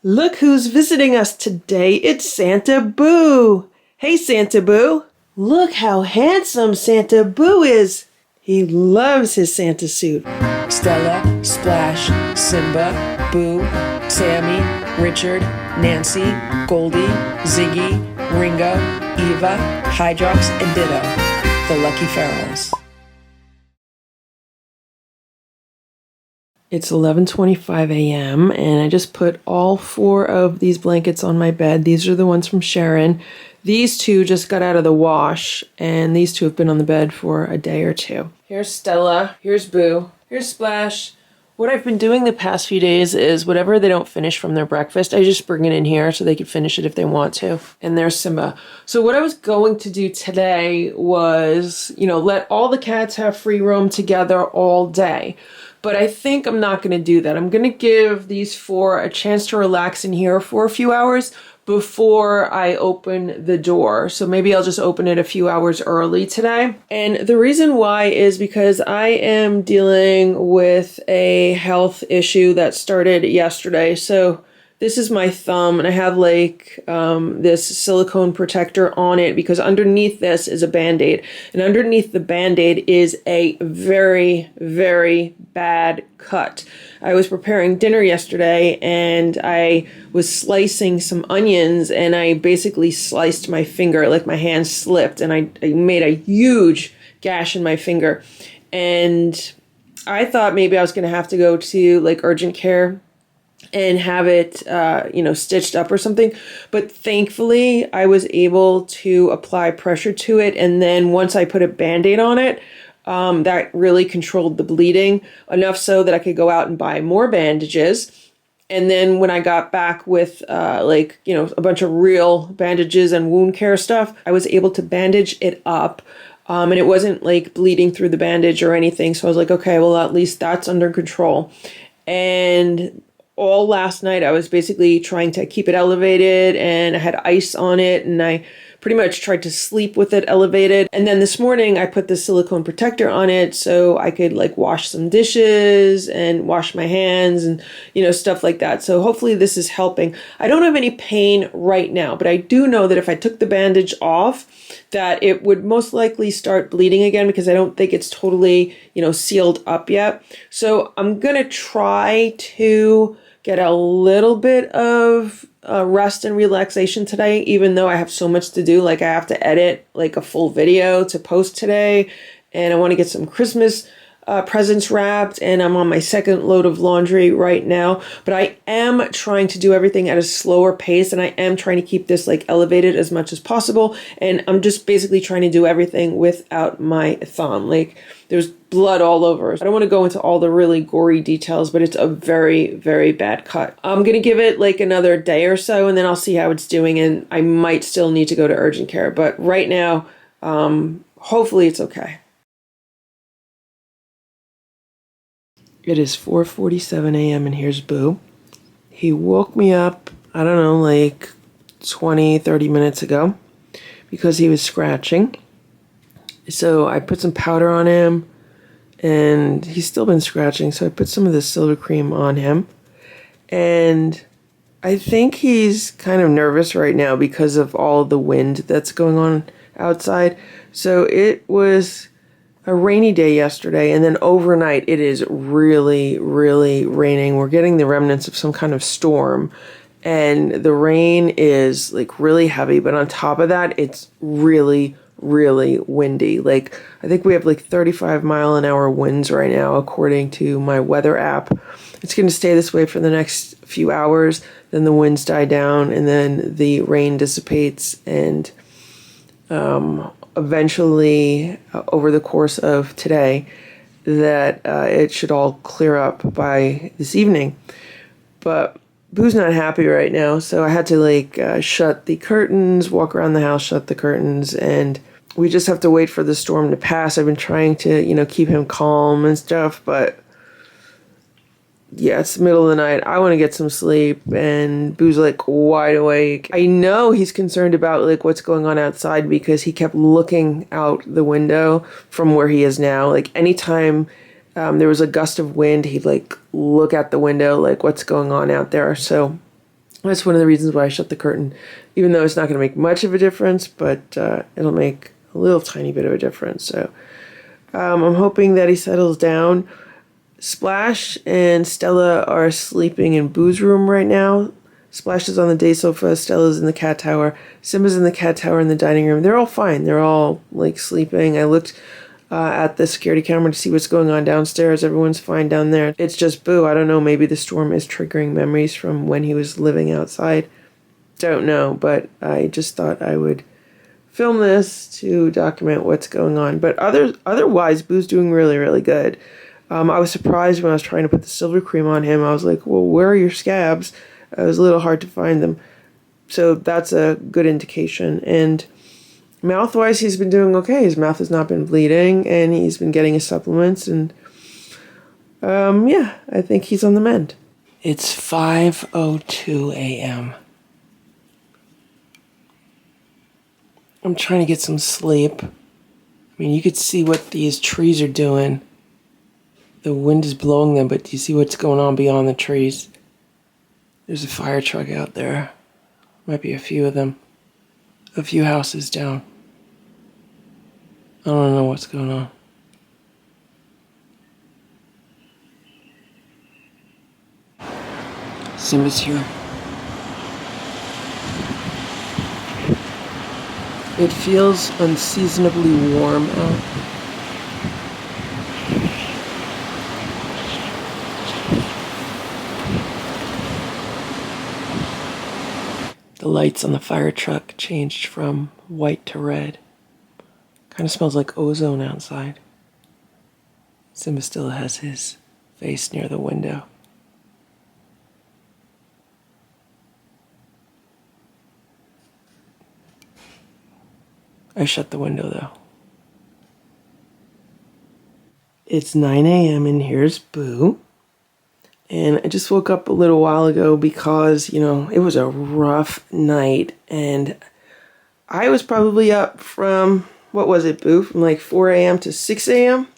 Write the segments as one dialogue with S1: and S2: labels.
S1: Look who's visiting us today. It's Santa Boo. Hey, Santa Boo. Look how handsome Santa Boo is. He loves his Santa suit.
S2: Stella, Splash, Simba, Boo, Sammy, Richard, Nancy, Goldie, Ziggy, Ringo, Eva, Hydrox, and Ditto, the Lucky Ferals.
S1: It's 11:25 a.m. and I just put all 4 of these blankets on my bed. These are the ones from Sharon. These 2 just got out of the wash, and these 2 have been on the bed for a day or 2. Here's Stella. Here's Boo. Here's Splash. What I've been doing the past few days is whatever they don't finish from their breakfast, I just bring it in here so they can finish it if they want to. And there's Simba. So what I was going to do today was, let all the cats have free roam together all day. But I think I'm not going to do that. I'm going to give these 4 a chance to relax in here for a few hours before I open the door. So maybe I'll just open it a few hours early today. And the reason why is because I am dealing with a health issue that started yesterday. So this is my thumb, and I have this silicone protector on it because underneath this is a Band-Aid. And underneath the Band-Aid is a very, very bad cut. I was preparing dinner yesterday and I was slicing some onions, and I basically sliced my finger, like my hand slipped, and I made a huge gash in my finger. And I thought maybe I was going to have to go to urgent care and have it, stitched up or something. But thankfully, I was able to apply pressure to it. And then once I put a Band-Aid on it, that really controlled the bleeding, enough so that I could go out and buy more bandages. And then when I got back with, a bunch of real bandages and wound care stuff, I was able to bandage it up. And it wasn't bleeding through the bandage or anything. So I was like, okay, well, at least that's under control. And all last night, I was basically trying to keep it elevated, and I had ice on it, and I pretty much tried to sleep with it elevated. And then this morning, I put the silicone protector on it so I could wash some dishes and wash my hands and, stuff like that. So hopefully this is helping. I don't have any pain right now, but I do know that if I took the bandage off, that it would most likely start bleeding again because I don't think it's totally, sealed up yet. So I'm going to try to get a little bit of rest and relaxation today, even though I have so much to do. I have to edit a full video to post today, and I want to get some Christmas presents wrapped, and I'm on my second load of laundry right now. But I am trying to do everything at a slower pace, and I am trying to keep this elevated as much as possible. And I'm just basically trying to do everything without my thumb. There's blood all over. I don't want to go into all the really gory details, but it's a very, very bad cut. I'm going to give it another day or so, and then I'll see how it's doing, and I might still need to go to urgent care. But right now, hopefully it's okay. It is 4:47 a.m. and here's Boo. He woke me up, 20, 30 minutes ago because he was scratching. So I put some powder on him, and he's still been scratching, so I put some of the silver cream on him. And I think he's kind of nervous right now because of all the wind that's going on outside. So it was a rainy day yesterday, and then overnight it is really, really raining. We're getting the remnants of some kind of storm, and the rain is really heavy, but on top of that, it's really, really windy. I think we have 35-mile-an-hour winds right now, according to my weather app. It's going to stay this way for the next few hours, then the winds die down, and then the rain dissipates, and eventually, over the course of today, that it should all clear up by this evening. But Boo's not happy right now, so I had to shut the curtains, walk around the house, shut the curtains, and we just have to wait for the storm to pass. I've been trying to, keep him calm and stuff, but yeah, it's the middle of the night. I want to get some sleep, and Boo's wide awake. I know he's concerned about what's going on outside because he kept looking out the window from where he is now. Anytime there was a gust of wind, he'd look out the window, what's going on out there. So That's one of the reasons why I shut the curtain, even though it's not going to make much of a difference, but it'll make a little tiny bit of a difference. So I'm hoping that he settles down. Splash and Stella are sleeping in Boo's room right now. Splash is on the day sofa. Stella's in the cat tower. Simba's in the cat tower in the dining room. They're all fine. They're all like sleeping. I looked at the security camera to see what's going on downstairs. Everyone's fine down there. It's just Boo. I don't know. Maybe the storm is triggering memories from when he was living outside. Don't know. But I just thought I would film this to document what's going on. But otherwise, Boo's doing really, really good. I was surprised when I was trying to put the silver cream on him. I was like, well, where are your scabs? It was a little hard to find them. So that's a good indication. And mouth-wise, he's been doing okay. His mouth has not been bleeding, and he's been getting his supplements. And yeah, I think he's on the mend. It's 5:02 a.m. I'm trying to get some sleep. I mean, you could see what these trees are doing. The wind is blowing them, but do you see what's going on beyond the trees? There's a fire truck out there. Might be a few of them. A few houses down. I don't know what's going on. Simba's here. It feels unseasonably warm out. The lights on the fire truck changed from white to red. Kind of smells like ozone outside. Simba still has his face near the window. I shut the window though. It's 9 a.m. and here's Boo. And I just woke up a little while ago because, it was a rough night. And I was probably up from, what was it, Boo? From like 4 a.m. to 6 a.m.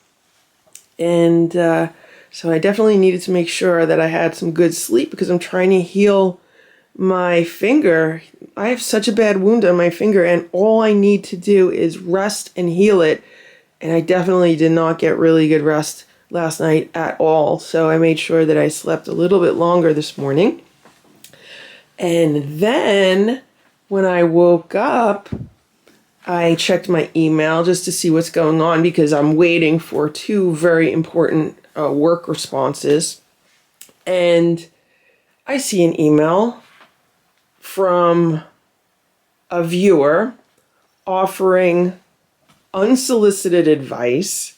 S1: And so I definitely needed to make sure that I had some good sleep because I'm trying to heal my finger. I have such a bad wound on my finger, and all I need to do is rest and heal it. And I definitely did not get really good rest last night at all. So I made sure that I slept a little bit longer this morning. And then when I woke up, I checked my email just to see what's going on because I'm waiting for two very important work responses. And I see an email from a viewer offering unsolicited advice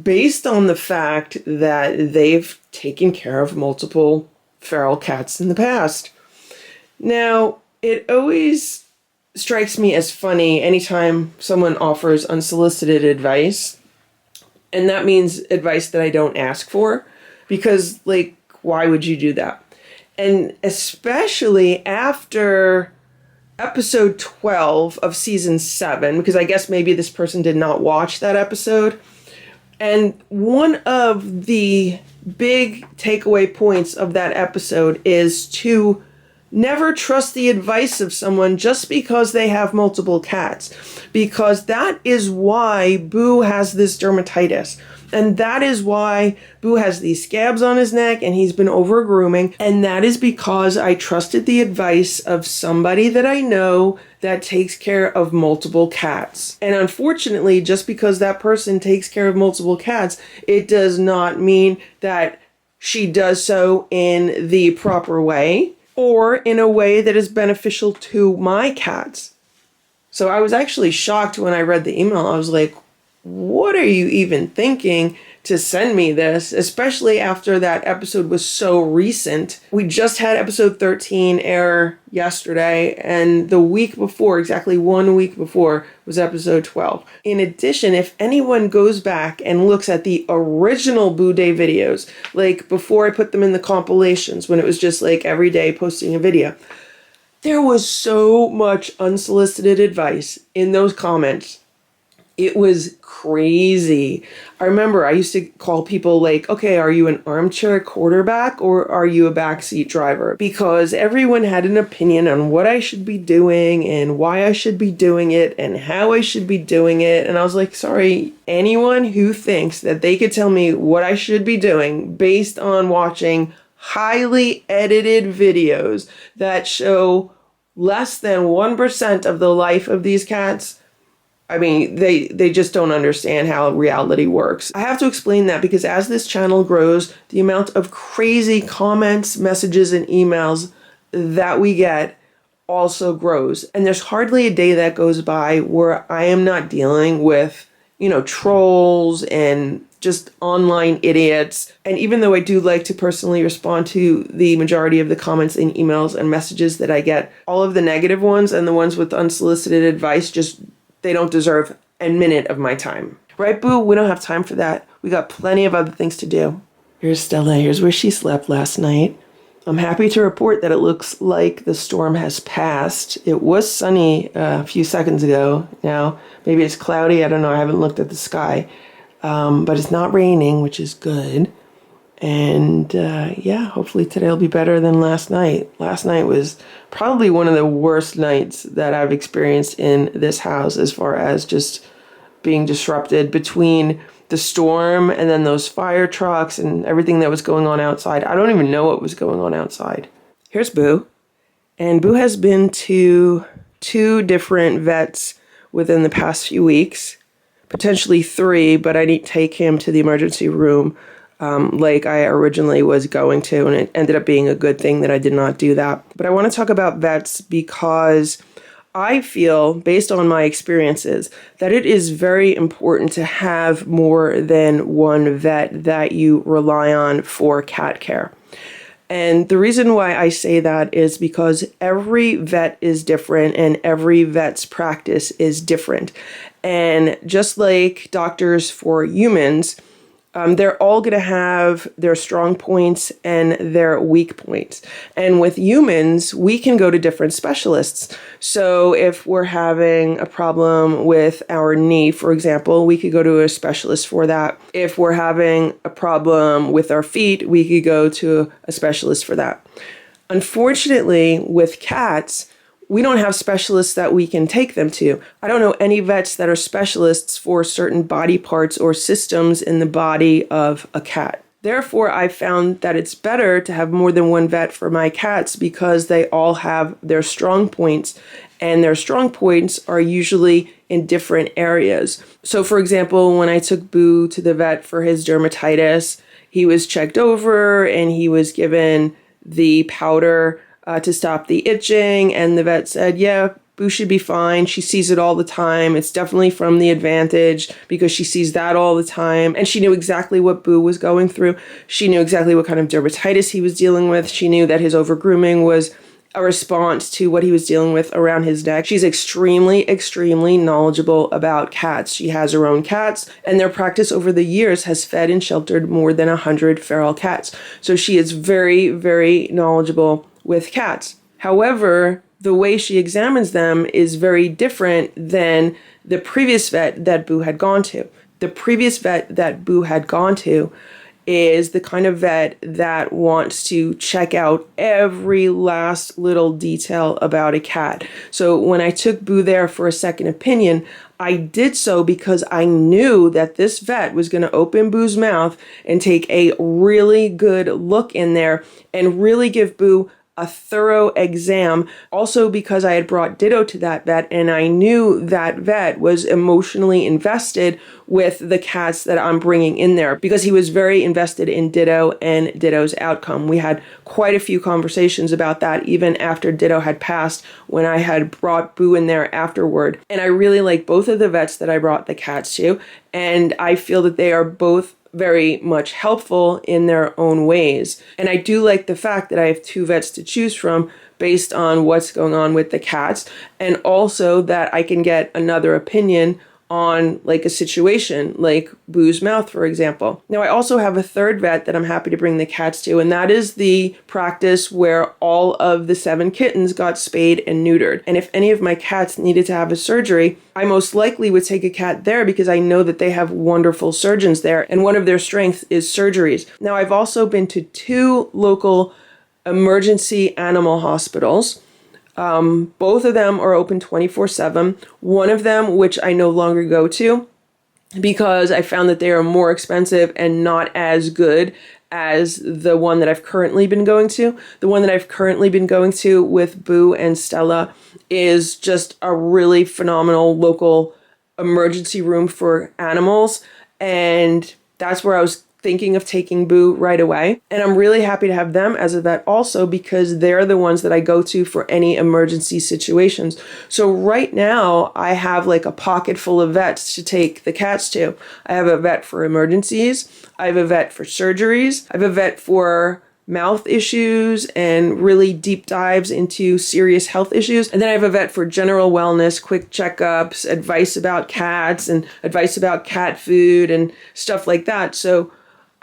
S1: based on the fact that they've taken care of multiple feral cats in the past. Now, it always strikes me as funny anytime someone offers unsolicited advice, and that means advice that I don't ask for, because, why would you do that? And especially after episode 12 of season 7, because I guess maybe this person did not watch that episode. And one of the big takeaway points of that episode is to never trust the advice of someone just because they have multiple cats. Because that is why Boo has this dermatitis. And that is why Boo has these scabs on his neck and he's been over grooming. And that is because I trusted the advice of somebody that I know that takes care of multiple cats. And unfortunately, just because that person takes care of multiple cats, it does not mean that she does so in the proper way or in a way that is beneficial to my cats. So I was actually shocked when I read the email. I was like, what are you even thinking to send me this, especially after that episode was so recent? We just had episode 13 air yesterday, and the week before, exactly 1 week before, was episode 12. In addition, if anyone goes back and looks at the original Boo Day videos, before I put them in the compilations, when it was just every day posting a video, there was so much unsolicited advice in those comments. It was crazy. I remember I used to call people like, okay, are you an armchair quarterback or are you a backseat driver? Because everyone had an opinion on what I should be doing and why I should be doing it and how I should be doing it. And I was like, sorry, anyone who thinks that they could tell me what I should be doing based on watching highly edited videos that show less than 1% of the life of these cats, I mean, they just don't understand how reality works. I have to explain that because as this channel grows, the amount of crazy comments, messages, and emails that we get also grows. And there's hardly a day that goes by where I am not dealing with, trolls and just online idiots. And even though I do like to personally respond to the majority of the comments and emails and messages that I get, all of the negative ones and the ones with unsolicited advice they don't deserve a minute of my time. Right, Boo? We don't have time for that. We got plenty of other things to do. Here's Stella. Here's where she slept last night. I'm happy to report that it looks like the storm has passed. It was sunny a few seconds ago. Now, maybe it's cloudy. I don't know. I haven't looked at the sky. But it's not raining, which is good. And hopefully today will be better than last night. Last night was probably one of the worst nights that I've experienced in this house as far as just being disrupted between the storm and then those fire trucks and everything that was going on outside. I don't even know what was going on outside. Here's Boo. And Boo has been to 2 different vets within the past few weeks, potentially 3, but I didn't take him to the emergency room like I originally was going to, and it ended up being a good thing that I did not do that. But I want to talk about vets because I feel, based on my experiences, that it is very important to have more than one vet that you rely on for cat care. And the reason why I say that is because every vet is different and every vet's practice is different. And just like doctors for humans, they're all going to have their strong points and their weak points. And with humans, we can go to different specialists. So if we're having a problem with our knee, for example, we could go to a specialist for that. If we're having a problem with our feet, we could go to a specialist for that. Unfortunately, with cats, we don't have specialists that we can take them to. I don't know any vets that are specialists for certain body parts or systems in the body of a cat. Therefore, I found that it's better to have more than one vet for my cats because they all have their strong points, and their strong points are usually in different areas. So, for example, when I took Boo to the vet for his dermatitis, he was checked over and he was given the powder to stop the itching, and the vet said, yeah, Boo should be fine. She sees it all the time. It's definitely from the Advantage because she sees that all the time. And she knew exactly what Boo was going through. She knew exactly what kind of dermatitis he was dealing with. She knew that his overgrooming was a response to what he was dealing with around his neck. She's extremely, extremely knowledgeable about cats. She has her own cats, and their practice over the years has fed and sheltered more than 100 feral cats. So she is very, very knowledgeable with cats. However, the way she examines them is very different than the previous vet that Boo had gone to. The previous vet that Boo had gone to is the kind of vet that wants to check out every last little detail about a cat. So when I took Boo there for a second opinion, I did so because I knew that this vet was going to open Boo's mouth and take a really good look in there and really give Boo a thorough exam. Also because I had brought Ditto to that vet and I knew that vet was emotionally invested with the cats that I'm bringing in there because he was very invested in Ditto and Ditto's outcome. We had quite a few conversations about that even after Ditto had passed when I had brought Boo in there afterward. And I really like both of the vets that I brought the cats to, and I feel that they are both very much helpful in their own ways. And I do like the fact that I have 2 vets to choose from based on what's going on with the cats, and also that I can get another opinion on like a situation like Boo's mouth, for example. Now, I also have a third vet that I'm happy to bring the cats to, and that is the practice where all of the 7 kittens got spayed and neutered. And if any of my cats needed to have a surgery, I most likely would take a cat there because I know that they have wonderful surgeons there, and one of their strengths is surgeries. Now, I've also been to 2 local emergency animal hospitals. Both of them are open 24/7. One of them, which I no longer go to because I found that they are more expensive and not as good as the one that I've currently been going to. The one that I've currently been going to with Boo and Stella is just a really phenomenal local emergency room for animals. And that's where I was thinking of taking Boo right away. And I'm really happy to have them as a vet also because they're the ones that I go to for any emergency situations. So right now I have like a pocket full of vets to take the cats to. I have a vet for emergencies. I have a vet for surgeries. I have a vet for mouth issues and really deep dives into serious health issues. And then I have a vet for general wellness, quick checkups, advice about cats and advice about cat food and stuff like that. So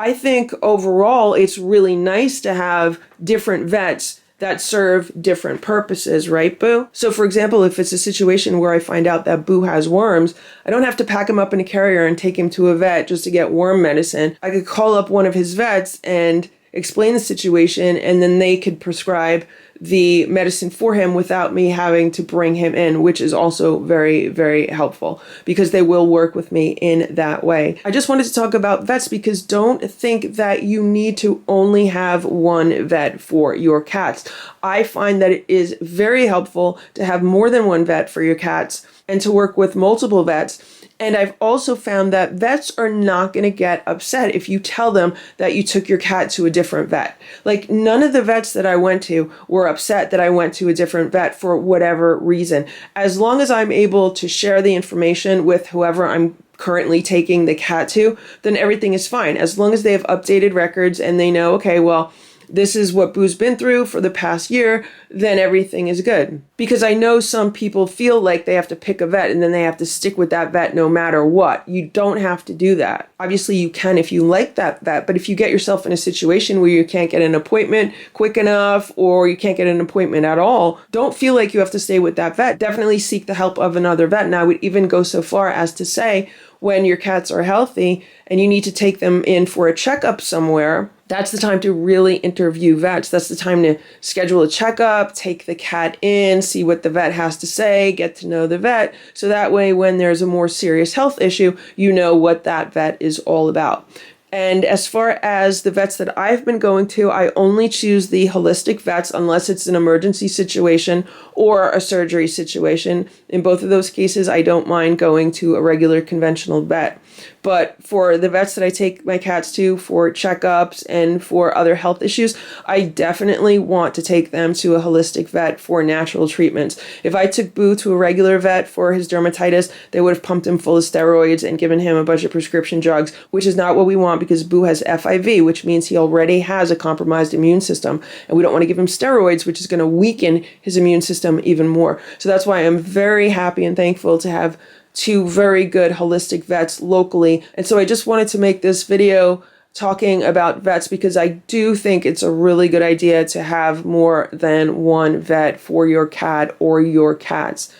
S1: I think overall it's really nice to have different vets that serve different purposes, right, Boo? So for example, if it's a situation where I find out that Boo has worms, I don't have to pack him up in a carrier and take him to a vet just to get worm medicine. I could call up one of his vets and explain the situation, and then they could prescribe the medicine for him without me having to bring him in, which is also very, very helpful because they will work with me in that way. I just wanted to talk about vets because don't think that you need to only have one vet for your cats. I find that it is very helpful to have more than one vet for your cats and to work with multiple vets. And I've also found that vets are not going to get upset if you tell them that you took your cat to a different vet. Like none of the vets that I went to were upset that I went to a different vet for whatever reason. As long as I'm able to share the information with whoever I'm currently taking the cat to, then everything is fine. As long as they have updated records and they know, okay, well, this is what Boo's been through for the past year, then everything is good. Because I know some people feel like they have to pick a vet and then they have to stick with that vet no matter what. You don't have to do that. Obviously you can if you like that vet, but if you get yourself in a situation where you can't get an appointment quick enough or you can't get an appointment at all, don't feel like you have to stay with that vet. Definitely seek the help of another vet. And I would even go so far as to say, when your cats are healthy and you need to take them in for a checkup somewhere, that's the time to really interview vets. That's the time to schedule a checkup, take the cat in, see what the vet has to say, get to know the vet. So that way, when there's a more serious health issue, you know what that vet is all about. And as far as the vets that I've been going to, I only choose the holistic vets unless it's an emergency situation or a surgery situation. In both of those cases, I don't mind going to a regular conventional vet. But for the vets that I take my cats to for checkups and for other health issues, I definitely want to take them to a holistic vet for natural treatments. If I took Boo to a regular vet for his dermatitis, they would have pumped him full of steroids and given him a bunch of prescription drugs, which is not what we want because Boo has FIV, which means he already has a compromised immune system. And we don't want to give him steroids, which is going to weaken his immune system even more. So that's why I'm very happy and thankful to have 2 very good holistic vets locally. And so I just wanted to make this video talking about vets because I do think it's a really good idea to have more than one vet for your cat or your cats.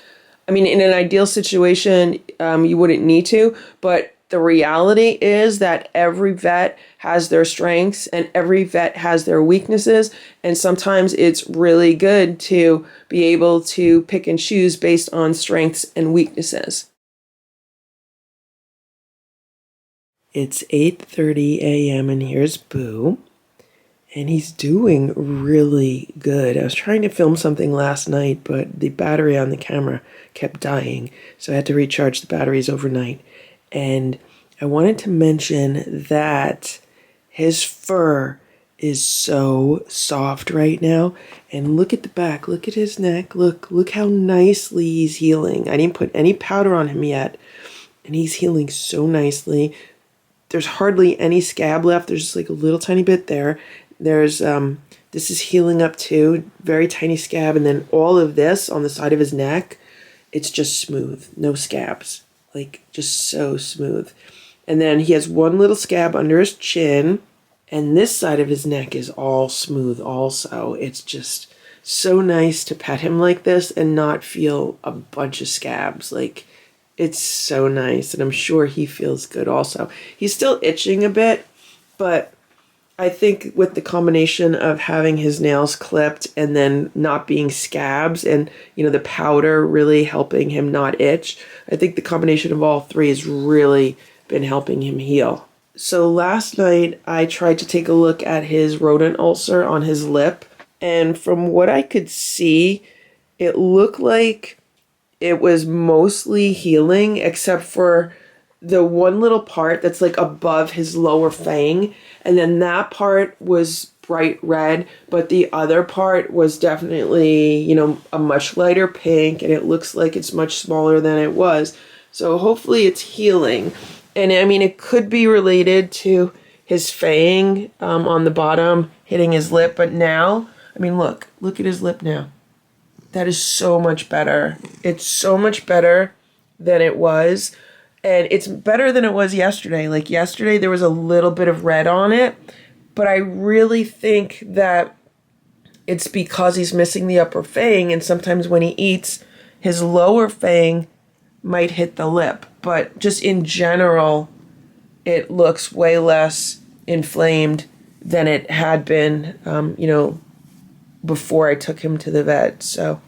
S1: I mean, in an ideal situation, you wouldn't need to, but the reality is that every vet has their strengths and every vet has their weaknesses. And sometimes it's really good to be able to pick and choose based on strengths and weaknesses. It's 8:30 a.m. and here's Boo. And he's doing really good. I was trying to film something last night, but the battery on the camera kept dying. So I had to recharge the batteries overnight. And I wanted to mention that his fur is so soft right now. And look at the back. Look at his neck. Look how nicely he's healing. I didn't put any powder on him yet. And he's healing so nicely. There's hardly any scab left. There's just like a little tiny bit there. There's, this is healing up too. Very tiny scab. And then all of this on the side of his neck, it's just smooth. No scabs. like just so smooth. And then he has one little scab under his chin, and this side of his neck is all smooth also. It's just so nice to pet him like this and not feel a bunch of scabs. Like, it's so nice, and I'm sure he feels good also. He's still itching a bit, but I think with the combination of having his nails clipped and then not being scabs and, you know, the powder really helping him not itch, I think the combination of all three has really been helping him heal. So last night I tried to take a look at his rodent ulcer on his lip, and from what I could see, it looked like it was mostly healing except for the one little part that's like above his lower fang, and then that part was bright red, but the other part was definitely, you know, a much lighter pink, and it looks like it's much smaller than it was. So hopefully it's healing. And I mean, it could be related to his fang on the bottom hitting his lip, but now, I mean, look at his lip now. That is so much better. It's so much better than it was. And it's better than it was yesterday. Like yesterday, there was a little bit of red on it, but I really think that it's because he's missing the upper fang, and sometimes when he eats, his lower fang might hit the lip. But just in general, it looks way less inflamed than it had been, you know, before I took him to the vet. So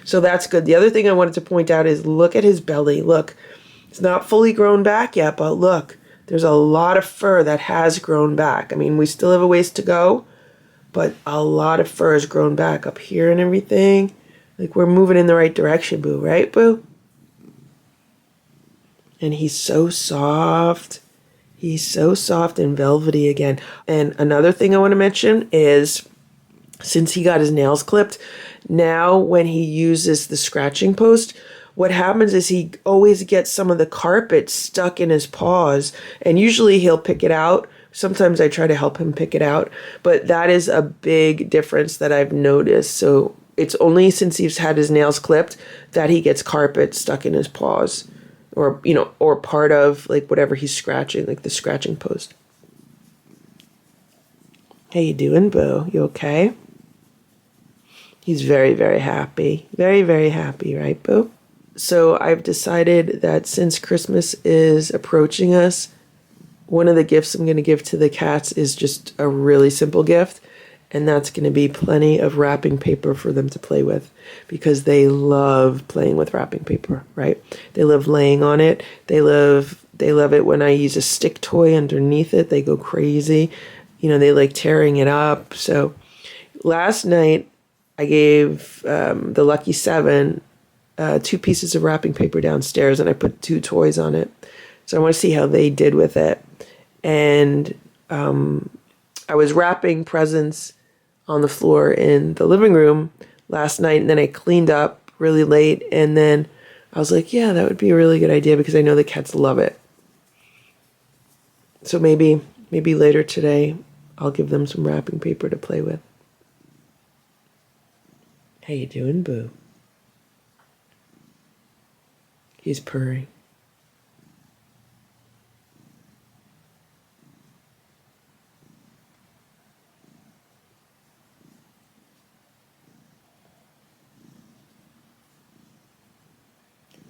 S1: that's good. The other thing I wanted to point out is look at his belly. Look. It's not fully grown back yet, but look, there's a lot of fur that has grown back. I mean, we still have a ways to go, but a lot of fur has grown back up here and everything. Like, we're moving in the right direction, Boo, right, Boo? And he's so soft. He's so soft and velvety again. And another thing I want to mention is, since he got his nails clipped, now when he uses the scratching post, what happens is he always gets some of the carpet stuck in his paws, and usually he'll pick it out. Sometimes I try to help him pick it out, but that is a big difference that I've noticed. So it's only since he's had his nails clipped that he gets carpet stuck in his paws, or, you know, or part of like whatever he's scratching, like the scratching post. How you doing, Boo? You okay? He's very, very happy. Very, very happy, right, Boo? So I've decided that since Christmas is approaching us, one of the gifts I'm going to give to the cats is just a really simple gift, and that's going to be plenty of wrapping paper for them to play with, because they love playing with wrapping paper, right? They love laying on it. They love it when I use a stick toy underneath it. They go crazy. You know, they like tearing it up. So last night I gave the Lucky 7 2 pieces of wrapping paper downstairs, and I put 2 toys on it. So I want to see how they did with it. And I was wrapping presents on the floor in the living room last night, and then I cleaned up really late, and then I was like, yeah, that would be a really good idea, because I know the cats love it. So maybe later today I'll give them some wrapping paper to play with. How you doing, Boo? He's purring.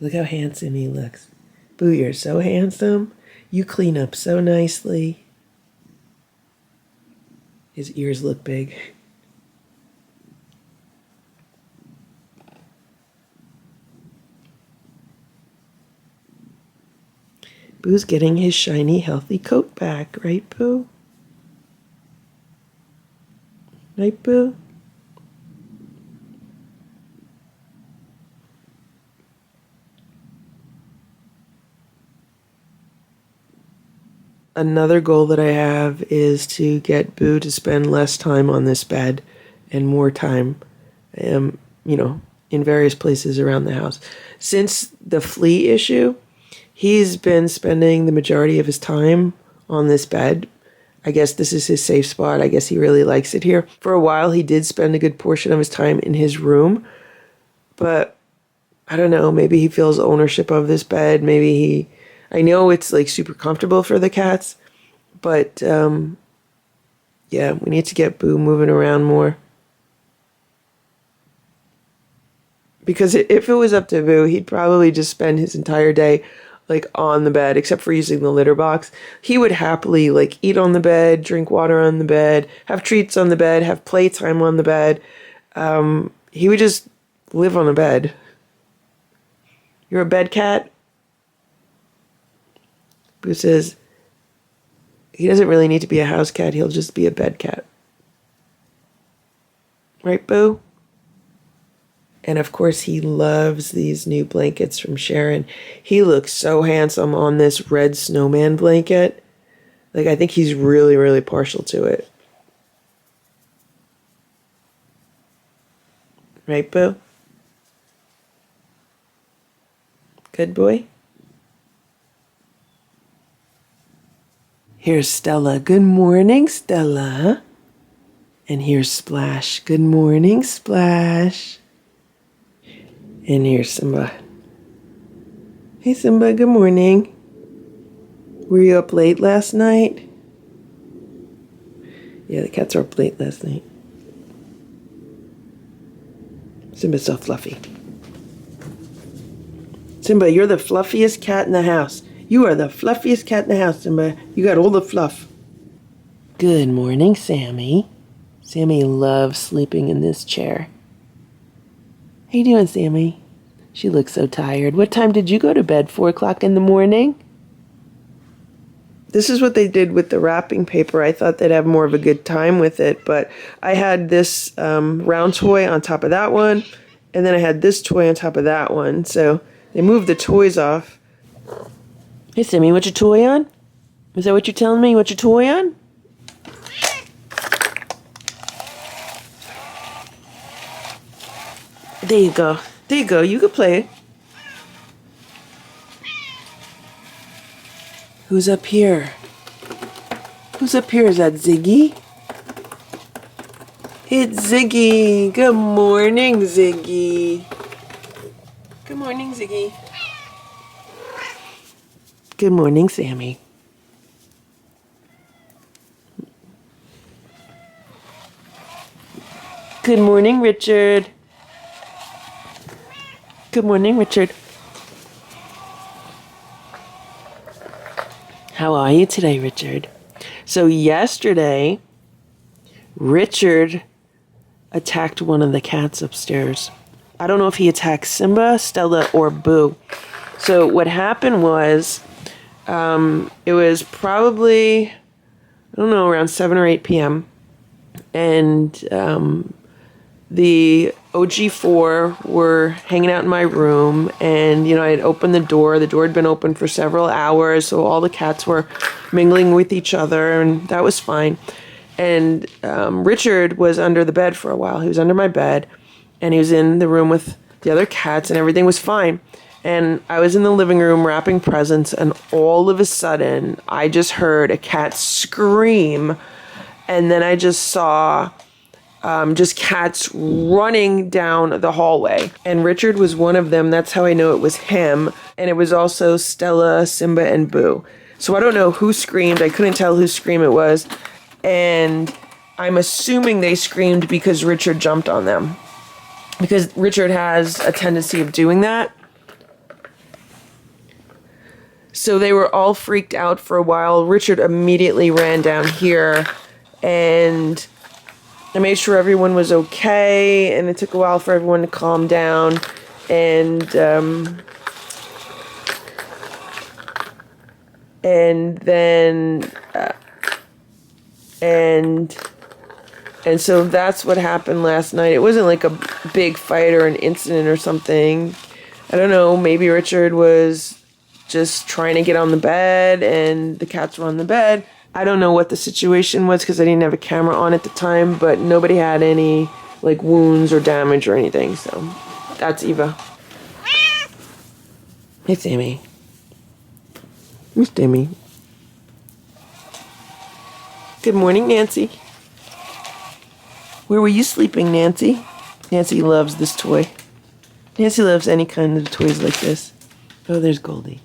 S1: Look how handsome he looks. Boo, you're so handsome. You clean up so nicely. His ears look big. Boo's getting his shiny, healthy coat back, right, Boo? Right, Boo? Another goal that I have is to get Boo to spend less time on this bed and more time, you know, in various places around the house. Since the flea issue, he's been spending the majority of his time on this bed. I guess this is his safe spot. I guess he really likes it here. For a while, he did spend a good portion of his time in his room, but I don't know, maybe he feels ownership of this bed. I know it's like super comfortable for the cats, but yeah, we need to get Boo moving around more. Because if it was up to Boo, he'd probably just spend his entire day like on the bed, except for using the litter box. He would happily like eat on the bed, drink water on the bed, have treats on the bed, have playtime on the bed. He would just live on the bed. You're a bed cat? Boo says he doesn't really need to be a house cat. He'll just be a bed cat. Right, Boo? And of course, he loves these new blankets from Sharon. He looks so handsome on this red snowman blanket. Like, I think he's really, really partial to it. Right, Boo? Good boy? Here's Stella. Good morning, Stella. And here's Splash. Good morning, Splash. And here's Simba. Hey, Simba, good morning. Were you up late last night? Yeah, the cats were up late last night. Simba's so fluffy. Simba, you're the fluffiest cat in the house. You are the fluffiest cat in the house, Simba. You got all the fluff. Good morning, Sammy. Sammy loves sleeping in this chair. How you doing, Sammy? She looks so tired. What time did you go to bed? 4 o'clock in the morning? This is what they did with the wrapping paper. I thought they'd have more of a good time with it, but I had this round toy on top of that one, and then I had this toy on top of that one. So they moved the toys off. Hey, Sammy, what's your toy on? Is that what you're telling me? What's your toy on? There you go. There you go. You can play. Who's up here? Who's up here? Is that Ziggy? It's Ziggy. Good morning, Ziggy. Good morning, Ziggy. Good morning, Sammy. Good morning, Richard. Good morning, Richard. How are you today, Richard? So yesterday, Richard attacked one of the cats upstairs. I don't know if he attacked Simba, Stella, or Boo. So what happened was, it was probably, I don't know, around 7 or 8 p.m. And the OG4 were hanging out in my room, and, you know, I had opened the door. The door had been open for several hours, so all the cats were mingling with each other, and that was fine. And Richard was under the bed for a while. He was under my bed, and he was in the room with the other cats, and everything was fine. And I was in the living room wrapping presents, and all of a sudden, I just heard a cat scream, and then I just saw just cats running down the hallway. And Richard was one of them. That's how I know it was him. And it was also Stella, Simba, and Boo. So I don't know who screamed. I couldn't tell whose scream it was. And I'm assuming they screamed because Richard jumped on them. Because Richard has a tendency of doing that. So they were all freaked out for a while. Richard immediately ran down here, and I made sure everyone was okay, and it took a while for everyone to calm down, and so that's what happened last night. It wasn't like a big fight or an incident or something. I don't know, maybe Richard was just trying to get on the bed, and the cats were on the bed. I don't know what the situation was because I didn't have a camera on at the time, but nobody had any like wounds or damage or anything. So that's Eva. Hey, Sammy. Miss Sammy. Good morning, Nancy. Where were you sleeping, Nancy? Nancy loves this toy. Nancy loves any kind of toys like this. Oh, there's Goldie.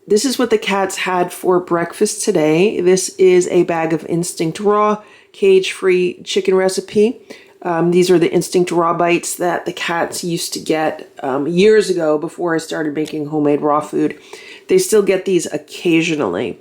S1: This is what the cats had for breakfast today. This is a bag of Instinct Raw, cage-free chicken recipe. These are the Instinct Raw bites that the cats used to get years ago before I started making homemade raw food. They still get these occasionally.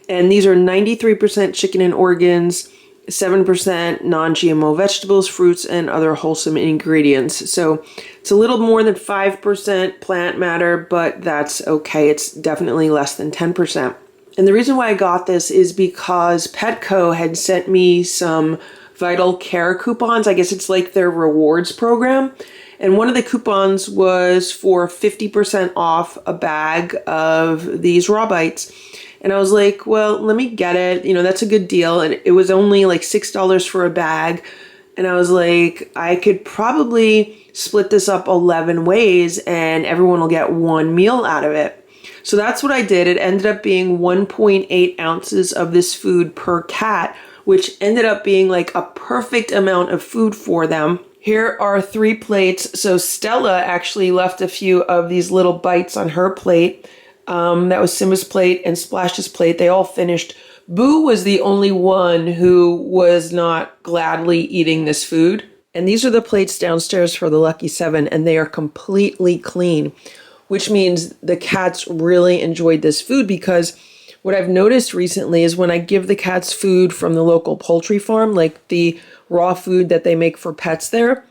S1: And these are 93% chicken and organs, 7% non-GMO vegetables, fruits, and other wholesome ingredients. So it's a little more than 5% plant matter, but that's okay. It's definitely less than 10%. And the reason why I got this is because Petco had sent me some Vital Care coupons. I guess it's like their rewards program. And one of the coupons was for 50% off a bag of these raw bites. And I was like, well, let me get it. You know, that's a good deal. And it was only like $6 for a bag. And I was like, I could probably split this up 11 ways and everyone will get one meal out of it. So that's what I did. It ended up being 1.8 ounces of this food per cat, which ended up being like a perfect amount of food for them. Here are 3 plates. So Stella actually left a few of these little bites on her plate. That was Simba's plate and Splash's plate. They all finished. Boo was the only one who was not gladly eating this food. And these are the plates downstairs for the Lucky 7, and they are completely clean, which means the cats really enjoyed this food, because what I've noticed recently is when I give the cats food from the local poultry farm, like the raw food that they make for pets there,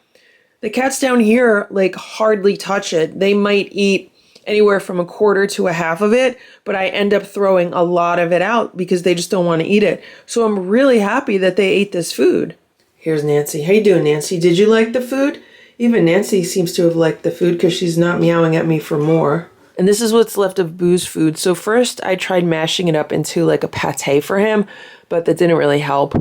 S1: the cats down here like hardly touch it. They might eat anywhere from a quarter to a half of it, but I end up throwing a lot of it out because they just don't want to eat it. So I'm really happy that they ate this food. Here's Nancy. How you doing, Nancy? Did you like the food? Even Nancy seems to have liked the food because she's not meowing at me for more. And this is what's left of Boo's food. So first I tried mashing it up into like a pate for him, but that didn't really help.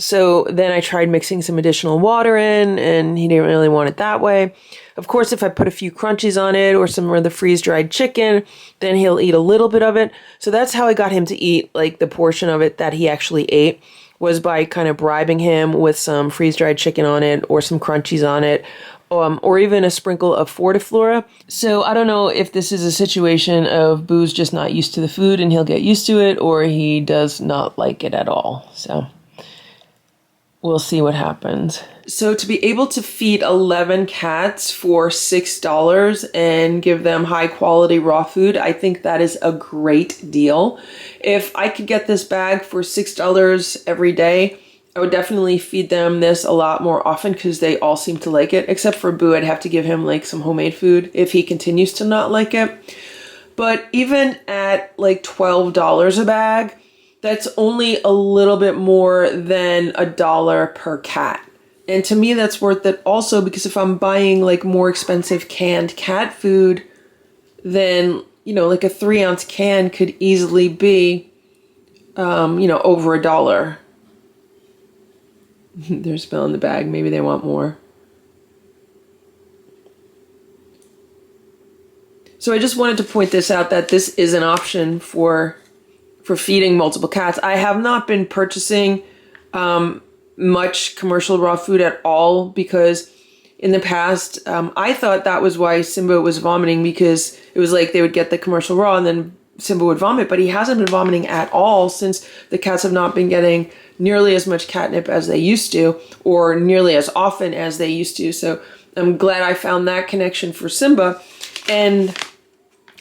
S1: So then I tried mixing some additional water in, and he didn't really want it that way. Of course, if I put a few crunchies on it or some of the freeze-dried chicken, then he'll eat a little bit of it. So that's how I got him to eat like the portion of it that he actually ate, was by kind of bribing him with some freeze-dried chicken on it or some crunchies on it, or even a sprinkle of Fortiflora. So I don't know if this is a situation of Boo's just not used to the food and he'll get used to it, or he does not like it at all. So we'll see what happens. So to be able to feed 11 cats for $6 and give them high quality raw food, I think that is a great deal. If I could get this bag for $6 every day, I would definitely feed them this a lot more often because they all seem to like it. Except for Boo, I'd have to give him like some homemade food if he continues to not like it. But even at like $12 a bag, that's only a little bit more than $1 per cat. And to me, that's worth it also because if I'm buying like more expensive canned cat food, then, you know, like a 3-ounce can could easily be, over $1. They're smelling the bag. Maybe they want more. So I just wanted to point this out, that this is an option for feeding multiple cats. I have not been purchasing much commercial raw food at all because in the past, I thought that was why Simba was vomiting, because it was like they would get the commercial raw and then Simba would vomit, but he hasn't been vomiting at all since the cats have not been getting nearly as much catnip as they used to, or nearly as often as they used to. So I'm glad I found that connection for Simba. And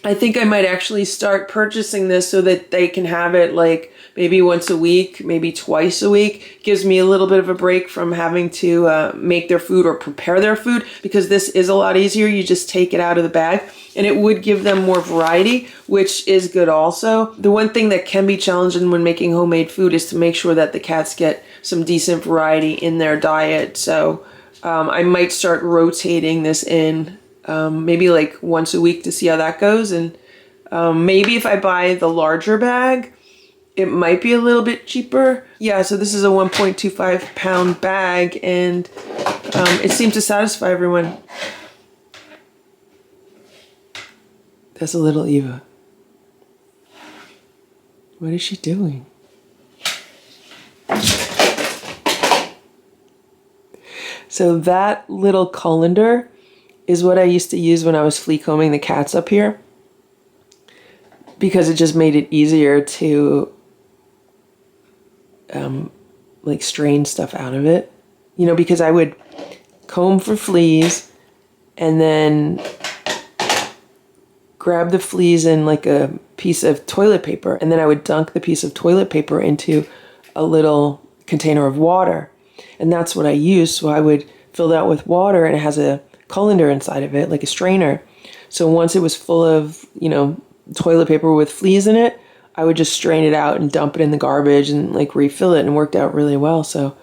S1: I think I might actually start purchasing this so that they can have it like maybe once a week, maybe twice a week. Gives me a little bit of a break from having to make their food or prepare their food, because this is a lot easier. You just take it out of the bag, and it would give them more variety, which is good also. The one thing that can be challenging when making homemade food is to make sure that the cats get some decent variety in their diet. So I might start rotating this in maybe like once a week to see how that goes. And maybe if I buy the larger bag, it might be a little bit cheaper. Yeah, so this is a 1.25 pound bag, and it seems to satisfy everyone. That's a little Eva. What is she doing? So that little colander is what I used to use when I was flea combing the cats up here, because it just made it easier to like strain stuff out of it, you know, because I would comb for fleas and then grab the fleas in like a piece of toilet paper, and then I would dunk the piece of toilet paper into a little container of water, and that's what I used. So I would fill that with water, and it has a colander inside of it, like a strainer. So once it was full of, you know, toilet paper with fleas in it, I would just strain it out and dump it in the garbage and like refill it, and it worked out really well. So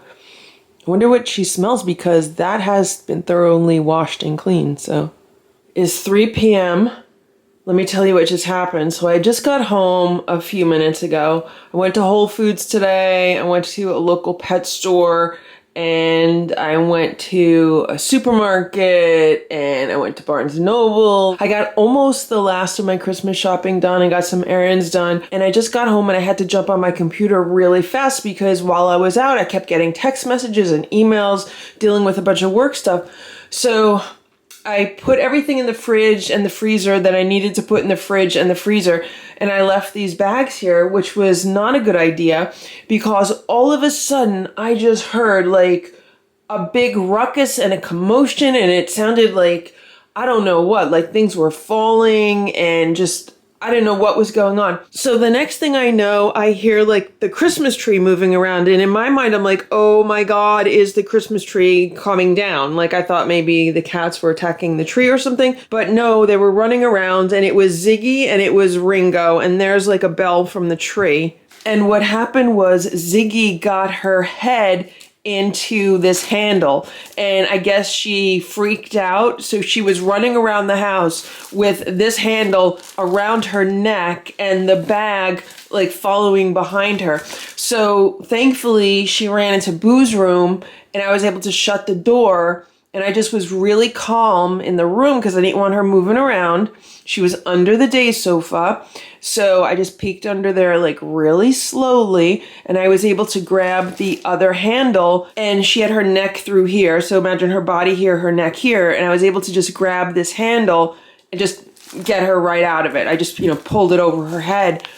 S1: I wonder what she smells, because that has been thoroughly washed and cleaned. So it's 3 p.m. Let me tell you what just happened. So I just got home a few minutes ago. I went to Whole Foods today. I went to a local pet store, and I went to a supermarket, and I went to Barnes & Noble. I got almost the last of my Christmas shopping done. I got some errands done, and I just got home and I had to jump on my computer really fast because while I was out, I kept getting text messages and emails dealing with a bunch of work stuff. So I put everything in the fridge and the freezer that I needed to put in the fridge and the freezer, and I left these bags here, which was not a good idea, because all of a sudden I just heard like a big ruckus and a commotion, and it sounded like, I don't know what, like things were falling and just, I didn't know what was going on. So the next thing I know, I hear like the Christmas tree moving around. And in my mind, I'm like, oh my God, is the Christmas tree coming down? Like I thought maybe the cats were attacking the tree or something. But no, they were running around, and it was Ziggy and it was Ringo. And there's like a bell from the tree. And what happened was Ziggy got her head into this handle, and I guess she freaked out, so she was running around the house with this handle around her neck and the bag like following behind her. So thankfully she ran into Boo's room, and I was able to shut the door, and I just was really calm in the room because I didn't want her moving around. She was under the day sofa, so I just peeked under there like really slowly, and I was able to grab the other handle, and she had her neck through here. So imagine her body here, her neck here, and I was able to just grab this handle and just get her right out of it. I just, pulled it over her head,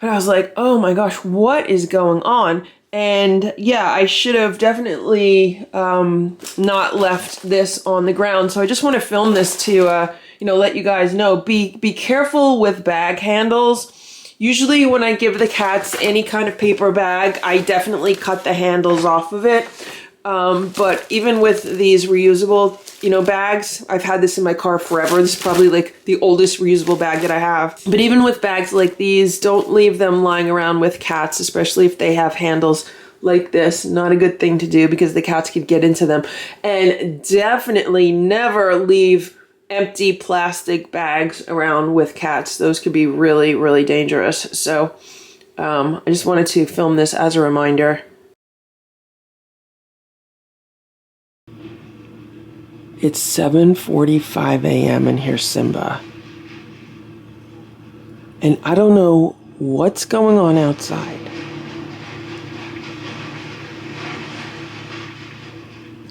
S1: and I was like, oh my gosh, what is going on? And yeah, I should have definitely not left this on the ground. So I just want to film this to, let you guys know. Be careful with bag handles. Usually when I give the cats any kind of paper bag, I definitely cut the handles off of it. But even with these reusable, bags, I've had this in my car forever. This is probably like the oldest reusable bag that I have. But even with bags like these, don't leave them lying around with cats, especially if they have handles like this. Not a good thing to do because the cats could get into them. And definitely never leave empty plastic bags around with cats. Those could be really, really dangerous. So I just wanted to film this as a reminder. It's 7:45 a.m. and here's Simba. And I don't know what's going on outside.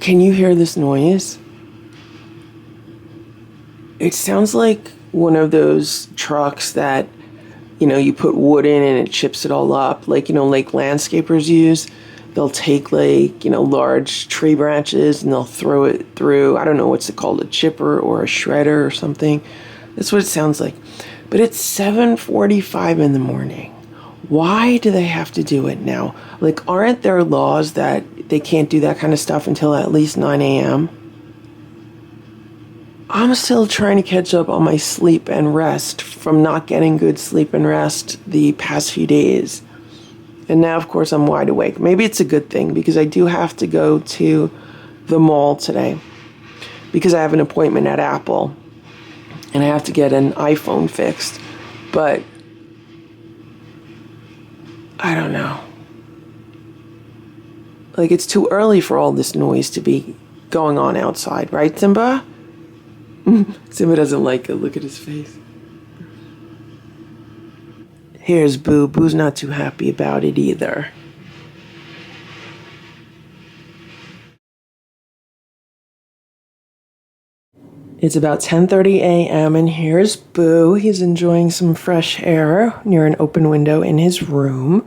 S1: Can you hear this noise? It sounds like one of those trucks that, you put wood in and it chips it all up. Like landscapers use. They'll take large tree branches and they'll throw it through, I don't know what's it called, a chipper or a shredder or something. That's what it sounds like. But it's 7:45 in the morning. Why do they have to do it now? Like, aren't there laws that they can't do that kind of stuff until at least 9 a.m.? I'm still trying to catch up on my sleep and rest from not getting good sleep and rest the past few days. And now, of course, I'm wide awake. Maybe it's a good thing because I do have to go to the mall today because I have an appointment at Apple and I have to get an iPhone fixed. But I don't know. Like, it's too early for all this noise to be going on outside, right, Simba? Simba doesn't like it. Look at his face. Here's Boo. Boo's not too happy about it either. It's about 10:30 a.m. and here's Boo. He's enjoying some fresh air near an open window in his room.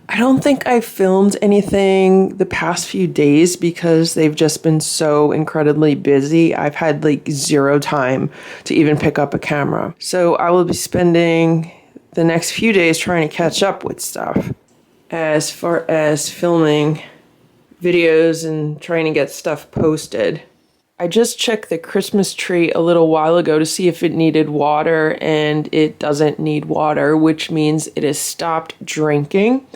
S1: I don't think I filmed anything the past few days because they've just been so incredibly busy. I've had zero time to even pick up a camera. So I will be spending the next few days trying to catch up with stuff. As far as filming videos and trying to get stuff posted. I just checked the Christmas tree a little while ago to see if it needed water, and it doesn't need water, which means it has stopped drinking.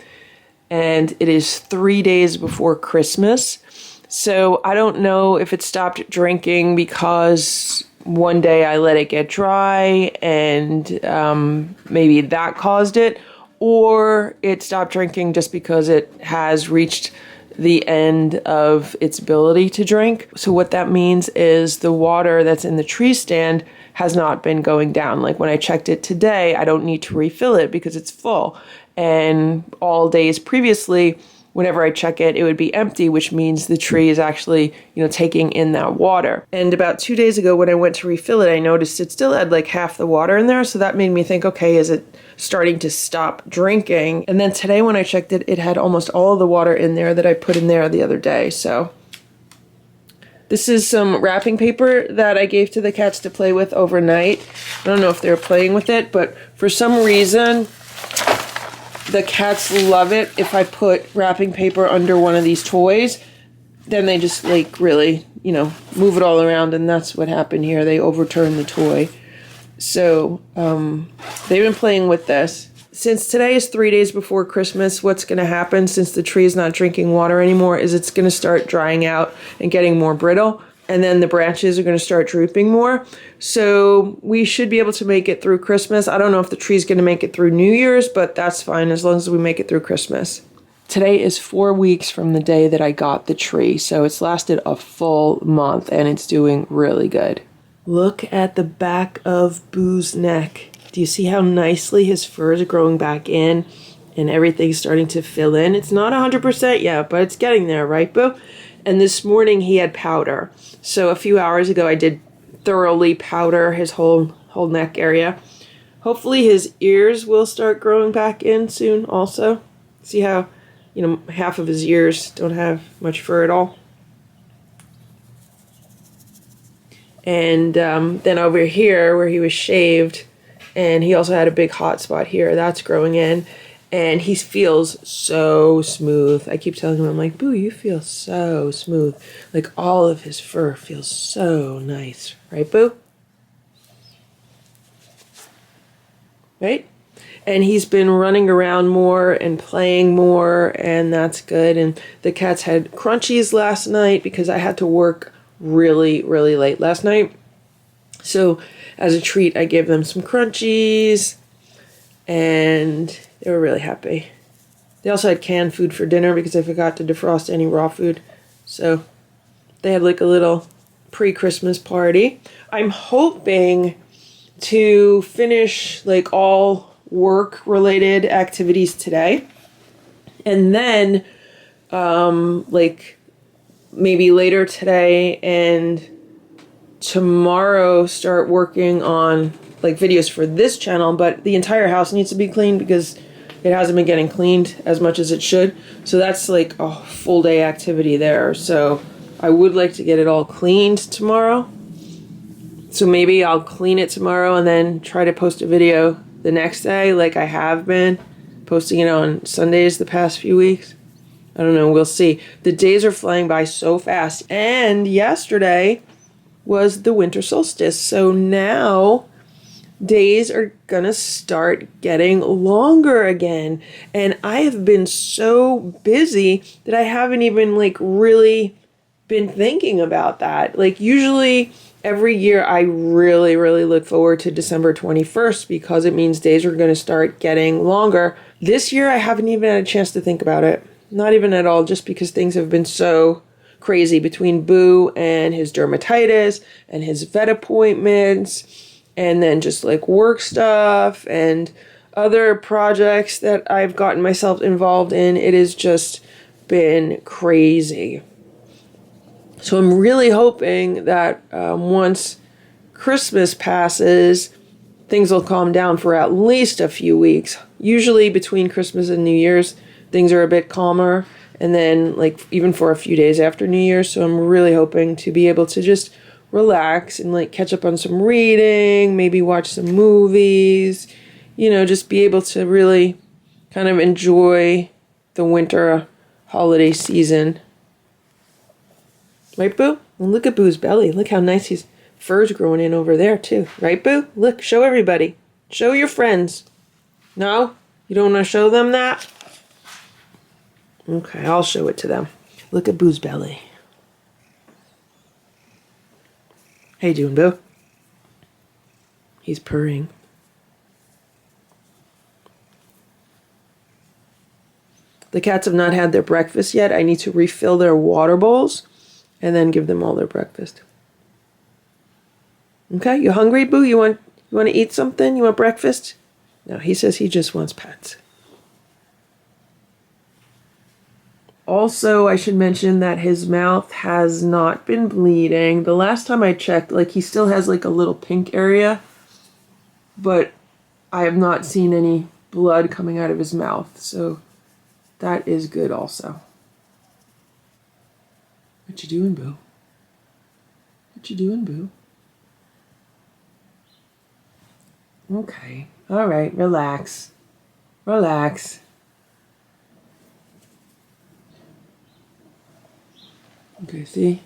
S1: And it is 3 days before Christmas. So I don't know if it stopped drinking because one day I let it get dry and maybe that caused it, or it stopped drinking just because it has reached the end of its ability to drink. So what that means is the water that's in the tree stand has not been going down. Like when I checked it today, I don't need to refill it because it's full. And all days previously, whenever I check it, it would be empty, which means the tree is actually, taking in that water. And about 2 days ago, when I went to refill it, I noticed it still had half the water in there. So that made me think, okay, is it starting to stop drinking? And then today when I checked it, it had almost all of the water in there that I put in there the other day. So this is some wrapping paper that I gave to the cats to play with overnight. I don't know if they're playing with it, but for some reason, the cats love it if I put wrapping paper under one of these toys. Then they just really, move it all around, and that's what happened here. They overturned the toy. So they've been playing with this. Since today is 3 days before Christmas, what's going to happen since the tree is not drinking water anymore is it's going to start drying out and getting more brittle. And then the branches are going to start drooping more. So we should be able to make it through Christmas. I don't know if the tree's going to make it through New Year's, but that's fine as long as we make it through Christmas. Today is 4 weeks from the day that I got the tree. So it's lasted a full month and it's doing really good. Look at the back of Boo's neck. Do you see how nicely his fur is growing back in and everything's starting to fill in? It's not 100% yet, but it's getting there, right, Boo? And this morning he had powder. So a few hours ago I did thoroughly powder his whole neck area. Hopefully his ears will start growing back in soon also. See how, half of his ears don't have much fur at all. And then over here where he was shaved, and he also had a big hot spot here, that's growing in. And he feels so smooth. I keep telling him, I'm like, Boo, you feel so smooth. All of his fur feels so nice. Right, Boo? Right? And he's been running around more and playing more, and that's good. And the cats had crunchies last night because I had to work really, really late last night. So as a treat, I gave them some crunchies, and they were really happy. They also had canned food for dinner because I forgot to defrost any raw food. So they had like a little pre-Christmas party. I'm hoping to finish like all work-related activities today. And then like maybe later today and tomorrow start working on like videos for this channel, but the entire house needs to be cleaned because it hasn't been getting cleaned as much as it should. So that's like a full day activity there. So I would like to get it all cleaned tomorrow. So maybe I'll clean it tomorrow and then try to post a video the next day like I have been posting it on Sundays the past few weeks. I don't know, we'll see. The days are flying by so fast. And yesterday was the winter solstice. So now days are gonna start getting longer again. And I have been so busy that I haven't even like really been thinking about that. Like usually every year I really, really look forward to December 21st because it means days are gonna start getting longer. This year I haven't even had a chance to think about it. Not even at all, just because things have been so crazy between Boo and his dermatitis and his vet appointments and then just like work stuff and other projects that I've gotten myself involved in. It has just been crazy. So I'm really hoping that once Christmas passes, things will calm down for at least a few weeks. Usually between Christmas and New Year's, things are a bit calmer. And then like even for a few days after New Year's. So I'm really hoping to be able to just relax and like catch up on some reading, maybe watch some movies, you know, just be able to really kind of enjoy the winter holiday season. Right, Boo? And look at Boo's belly. Look how nice his fur's growing in over there too. Right, Boo? Look, show everybody. Show your friends. No? You don't want to show them that? Okay, I'll show it to them. Look at Boo's belly. How you doing, Boo? He's purring. The cats have not had their breakfast yet. I need to refill their water bowls and then give them all their breakfast. Okay, you hungry, Boo? You want to eat something? You want breakfast? No, he says he just wants pets. Also, I should mention that his mouth has not been bleeding. The last time I checked, like he still has like a little pink area, but I have not seen any blood coming out of his mouth. So that is good also. What you doing, Boo? What you doing, Boo? Okay. All right. Relax. Relax. Okay, see?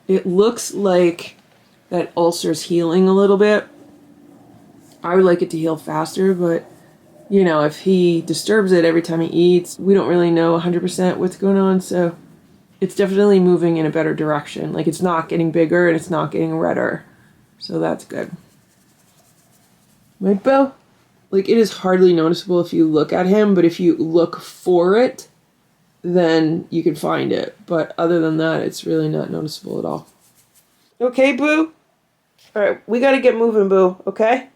S1: It looks like that ulcer's healing a little bit. I would like it to heal faster, but, you know, if he disturbs it every time he eats, we don't really know 100% what's going on, so it's definitely moving in a better direction. Like, it's not getting bigger and it's not getting redder, so that's good. Right, Bo? Like, it is hardly noticeable if you look at him, but if you look for it, then you can find it. But other than that, it's really not noticeable at all. Okay, Boo? Alright, we gotta get moving, Boo, okay?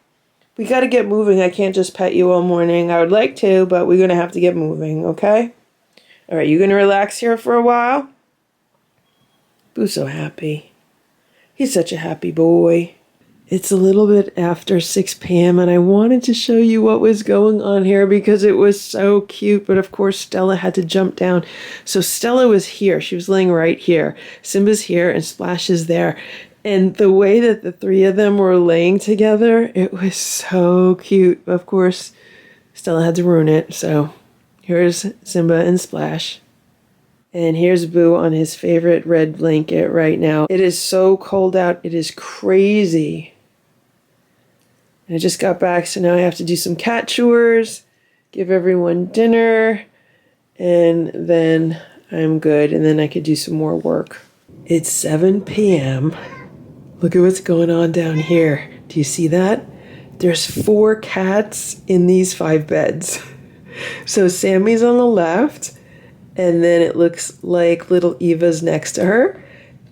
S1: We gotta get moving. I can't just pet you all morning. I would like to, but we're gonna have to get moving, okay? Alright, you gonna relax here for a while? Boo's so happy. He's such a happy boy. It's a little bit after 6 p.m. and I wanted to show you what was going on here because it was so cute, but of course Stella had to jump down. So Stella was here. She was laying right here. Simba's here and Splash is there. And the way that the three of them were laying together, it was so cute. Of course, Stella had to ruin it. So here's Simba and Splash. And here's Boo on his favorite red blanket right now. It is so cold out. It is crazy. I just got back, so now I have to do some cat chores, give everyone dinner, and then I'm good, and then I could do some more work. It's 7 p.m. Look at what's going on down here. Do you see that? There's 4 cats in these 5 beds. So Sammy's on the left, and then it looks like little Eva's next to her,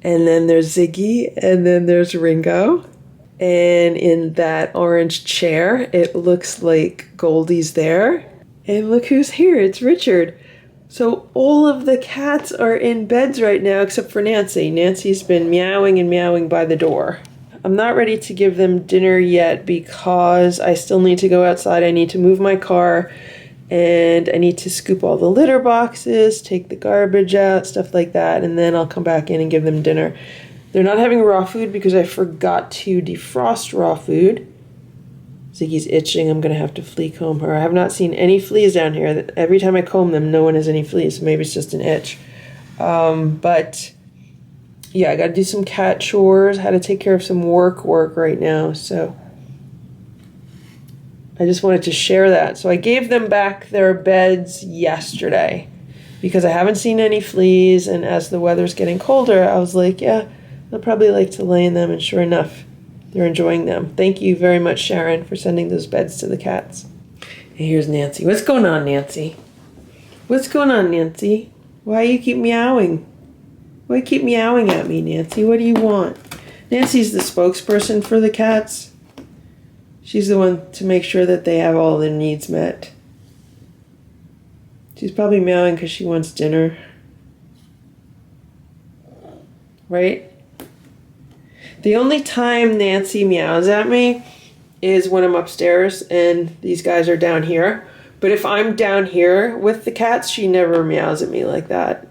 S1: and then there's Ziggy, and then there's Ringo. And in that orange chair, it looks like Goldie's there. And look who's here, it's Richard. So all of the cats are in beds right now except for Nancy. Nancy's been meowing and meowing by the door. I'm not ready to give them dinner yet because I still need to go outside. I need to move my car and I need to scoop all the litter boxes, take the garbage out, stuff like that, and then I'll come back in and give them dinner. They're not having raw food because I forgot to defrost raw food. Ziggy's itching. I'm going to have to flea comb her. I have not seen any fleas down here. Every time I comb them, no one has any fleas. So maybe it's just an itch. But yeah, I got to do some cat chores. I had to take care of some work right now. So I just wanted to share that. So I gave them back their beds yesterday because I haven't seen any fleas. And as the weather's getting colder, I was like, yeah, they'll probably like to lay in them. And sure enough, they're enjoying them. Thank you very much, Sharon, for sending those beds to the cats. And here's Nancy. What's going on, Nancy? What's going on, Nancy? Why you keep meowing? Why you keep meowing at me, Nancy? What do you want? Nancy's the spokesperson for the cats. She's the one to make sure that they have all their needs met. She's probably meowing because she wants dinner. Right? The only time Nancy meows at me is when I'm upstairs and these guys are down here. But if I'm down here with the cats, she never meows at me like that.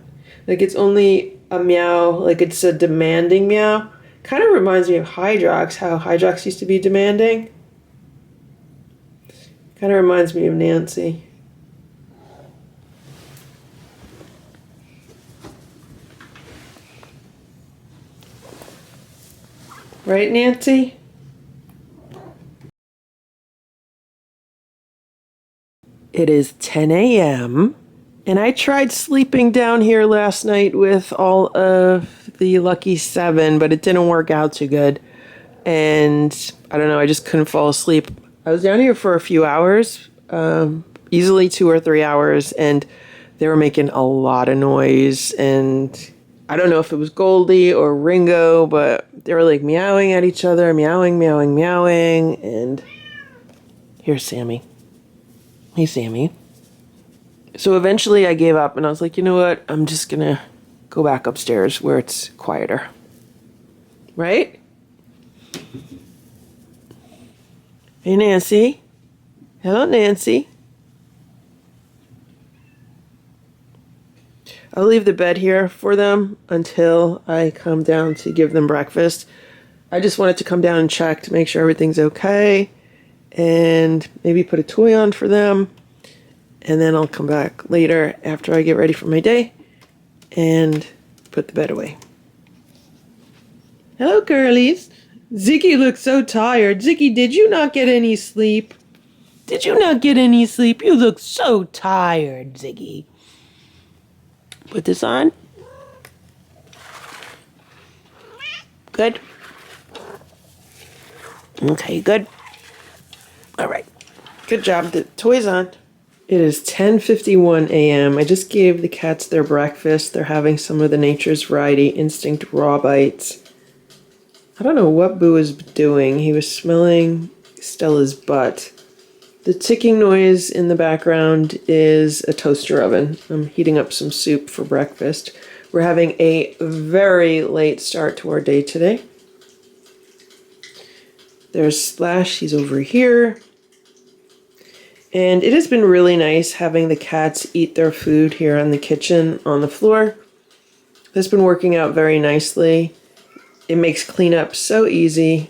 S1: Like it's only a meow, like it's a demanding meow. Kind of reminds me of Hydrox, how Hydrox used to be demanding. Kind of reminds me of Nancy. Right, Nancy? It is 10 a.m. and I tried sleeping down here last night with all of the lucky 7, but it didn't work out too good. And I don't know, I just couldn't fall asleep. I was down here for a few hours, easily 2 or 3 hours, and they were making a lot of noise. And I don't know if it was Goldie or Ringo, but they were like meowing at each other, meowing, meowing, meowing. And here's Sammy. Hey, Sammy. So eventually I gave up and I was like, you know what? I'm just going to go back upstairs where it's quieter. Right? Hey, Nancy. Hello, Nancy. I'll leave the bed here for them until I come down to give them breakfast. I just wanted to come down and check to make sure everything's okay and maybe put a toy on for them. And then I'll come back later after I get ready for my day and put the bed away. Hello, girlies. Ziggy looks so tired. Ziggy, did you not get any sleep? Did you not get any sleep? You look so tired, Ziggy. Put this on. Good. Okay, good. All right. Good job. The toy's on. It is 10:51 a.m. I just gave the cats their breakfast. They're having some of the Nature's Variety Instinct Raw Bites. I don't know what Boo is doing. He was smelling Stella's butt. The ticking noise in the background is a toaster oven. I'm heating up some soup for breakfast. We're having a very late start to our day today. There's Splash, he's over here. And it has been really nice having the cats eat their food here in the kitchen on the floor. That's been working out very nicely. It makes cleanup so easy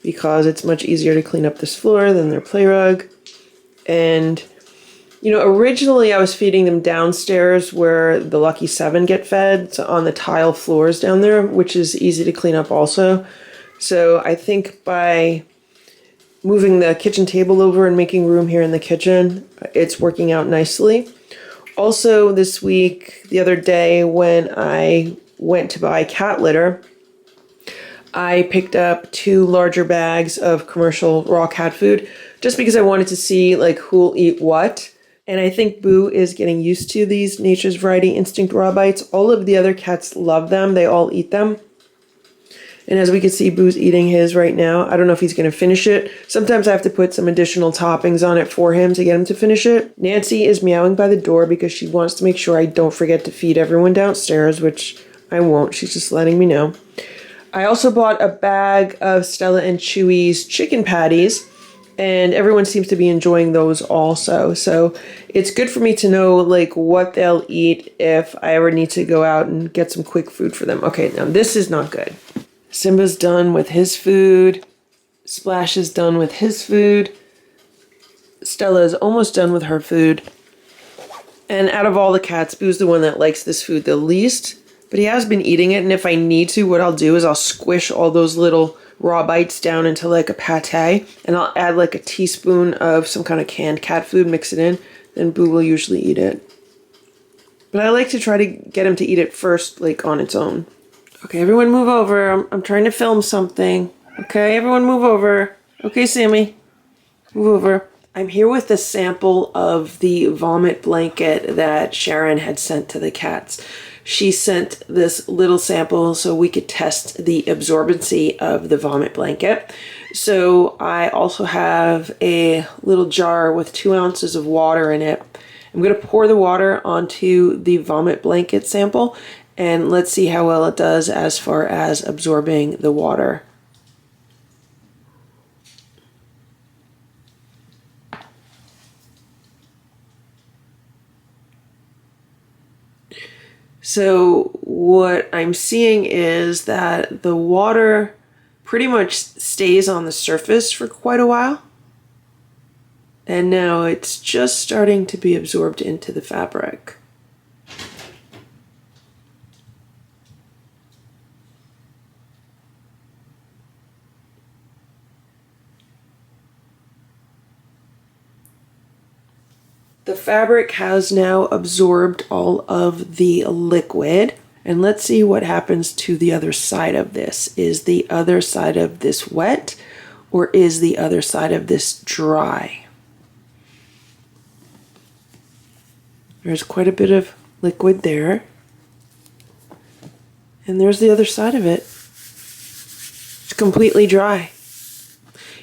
S1: because it's much easier to clean up this floor than their play rug. And, you know, originally I was feeding them downstairs where the lucky 7 get fed, so on the tile floors down there, which is easy to clean up also. So I think by moving the kitchen table over and making room here in the kitchen. It's working out nicely. Also this week, the other day when I went to buy cat litter, I picked up 2 larger bags of commercial raw cat food just because I wanted to see like who'll eat what. And I think Boo is getting used to these Nature's Variety Instinct raw bites. All of the other cats love them. They all eat them. And as we can see, Boo's eating his right now. I don't know if he's going to finish it. Sometimes I have to put some additional toppings on it for him to get him to finish it. Nancy is meowing by the door because she wants to make sure I don't forget to feed everyone downstairs, which I won't. She's just letting me know. I also bought a bag of Stella and Chewy's chicken patties, and everyone seems to be enjoying those also. So it's good for me to know like what they'll eat if I ever need to go out and get some quick food for them. Okay, now this is not good. Simba's done with his food. Splash is done with his food. Stella is almost done with her food. And out of all the cats, Boo's the one that likes this food the least. But he has been eating it, and if I need to, what I'll do is I'll squish all those little raw bites down into like a pate, and I'll add like a teaspoon of some kind of canned cat food, mix it in, then Boo will usually eat it. But I like to try to get him to eat it first, like on its own. Okay, everyone move over. I'm trying to film something. Okay, everyone move over. Okay, Sammy, move over. I'm here with a sample of the vomit blanket that Sharon had sent to the cats. She sent this little sample so we could test the absorbency of the vomit blanket. So I also have a little jar with 2 ounces of water in it. I'm going to pour the water onto the vomit blanket sample, and let's see how well it does as far as absorbing the water. So what I'm seeing is that the water pretty much stays on the surface for quite a while. And now it's just starting to be absorbed into the fabric. The fabric has now absorbed all of the liquid, and let's see what happens to the other side of this. Is the other side of this wet, or is the other side of this dry? There's quite a bit of liquid there, and there's the other side of it. It's completely dry.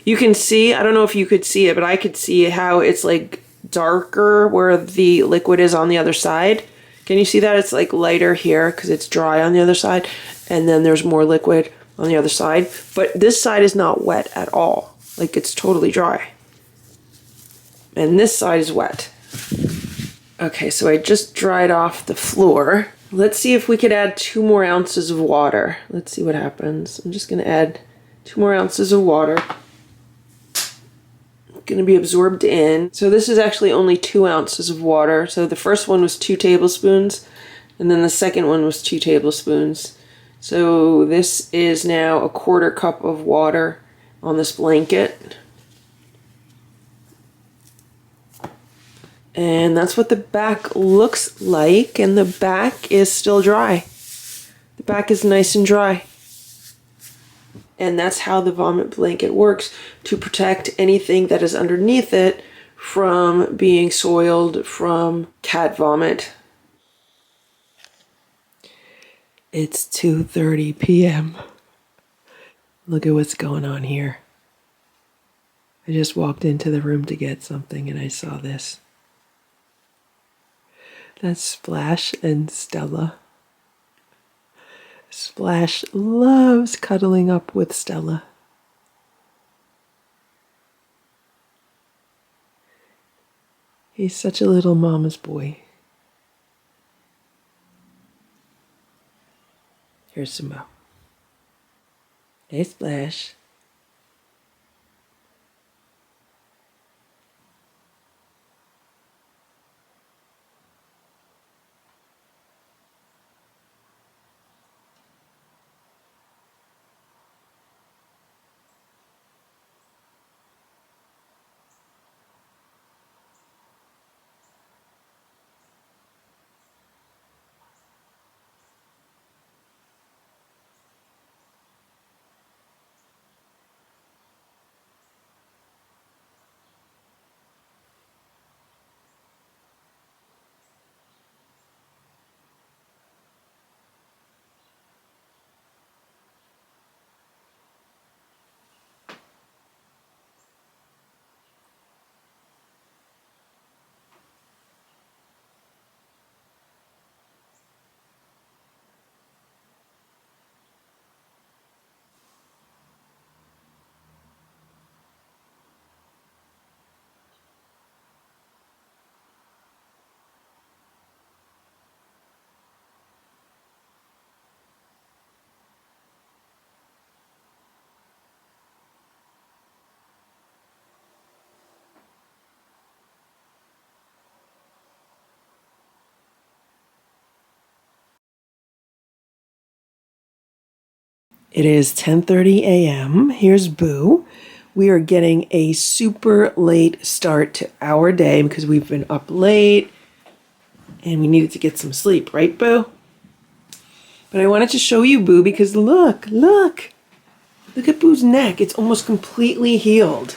S1: You can see, I don't know if you could see it, but I could see how it's like darker where the liquid is on the other side. Can you see that? It's like lighter here because it's dry on the other side, and then there's more liquid on the other side. But this side is not wet at all. Like, it's totally dry. And this side is wet. Okay, so I just dried off the floor. Let's see if we could add 2 more ounces of water. Let's see what happens. I'm just going to add 2 more ounces of water. Going to be absorbed in. So this is actually only 2 ounces of water. So the first one was 2 tablespoons, and then the second one was 2 tablespoons. So this is now a 1/4 cup of water on this blanket. And that's what the back looks like, and the back is still dry. The back is nice and dry. And that's how the vomit blanket works, to protect anything that is underneath it from being soiled from cat vomit. It's 2:30 p.m. Look at what's going on here. I just walked into the room to get something and I saw this. That's Splash and Stella. Splash loves cuddling up with Stella. He's such a little mama's boy. Here's Simba. Hey, Splash. It is 10:30 a.m. Here's Boo. We are getting a super late start to our day because we've been up late and we needed to get some sleep, right, Boo? But I wanted to show you Boo because look at Boo's neck. It's almost completely healed.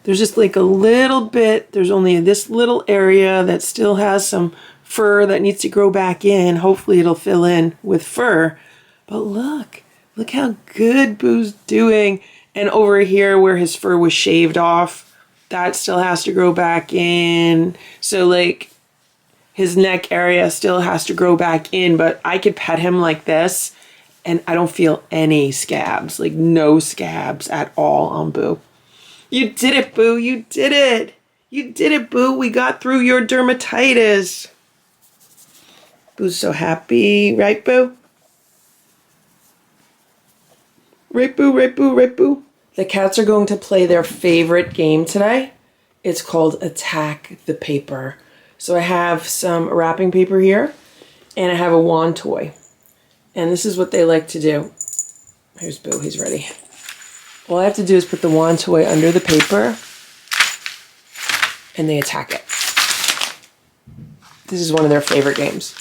S1: There's just like a little bit, there's only this little area that still has some fur that needs to grow back in. Hopefully it'll fill in with fur. But look how good Boo's doing. And over here where his fur was shaved off, that still has to grow back in. So like his neck area still has to grow back in, but I could pet him like this and I don't feel any scabs, like no scabs at all on Boo. You did it, Boo. You did it. You did it, Boo. We got through your dermatitis. Boo's so happy. Right, Boo? Right, Boo, right, Boo, right, Boo? The cats are going to play their favorite game today. It's called Attack the Paper. So I have some wrapping paper here, and I have a wand toy. And this is what they like to do. Here's Boo. He's ready. All I have to do is put the wand toy under the paper, and they attack it. This is one of their favorite games.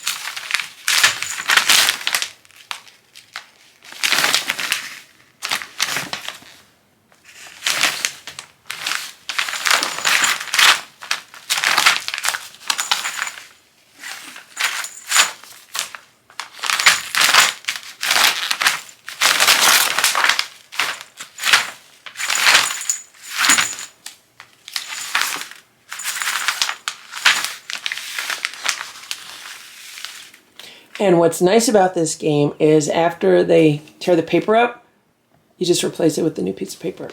S1: And what's nice about this game is after they tear the paper up, you just replace it with the new piece of paper.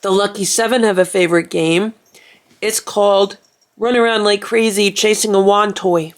S1: The Lucky Seven have a favorite game. It's called Run Around Like Crazy Chasing a Wand Toy.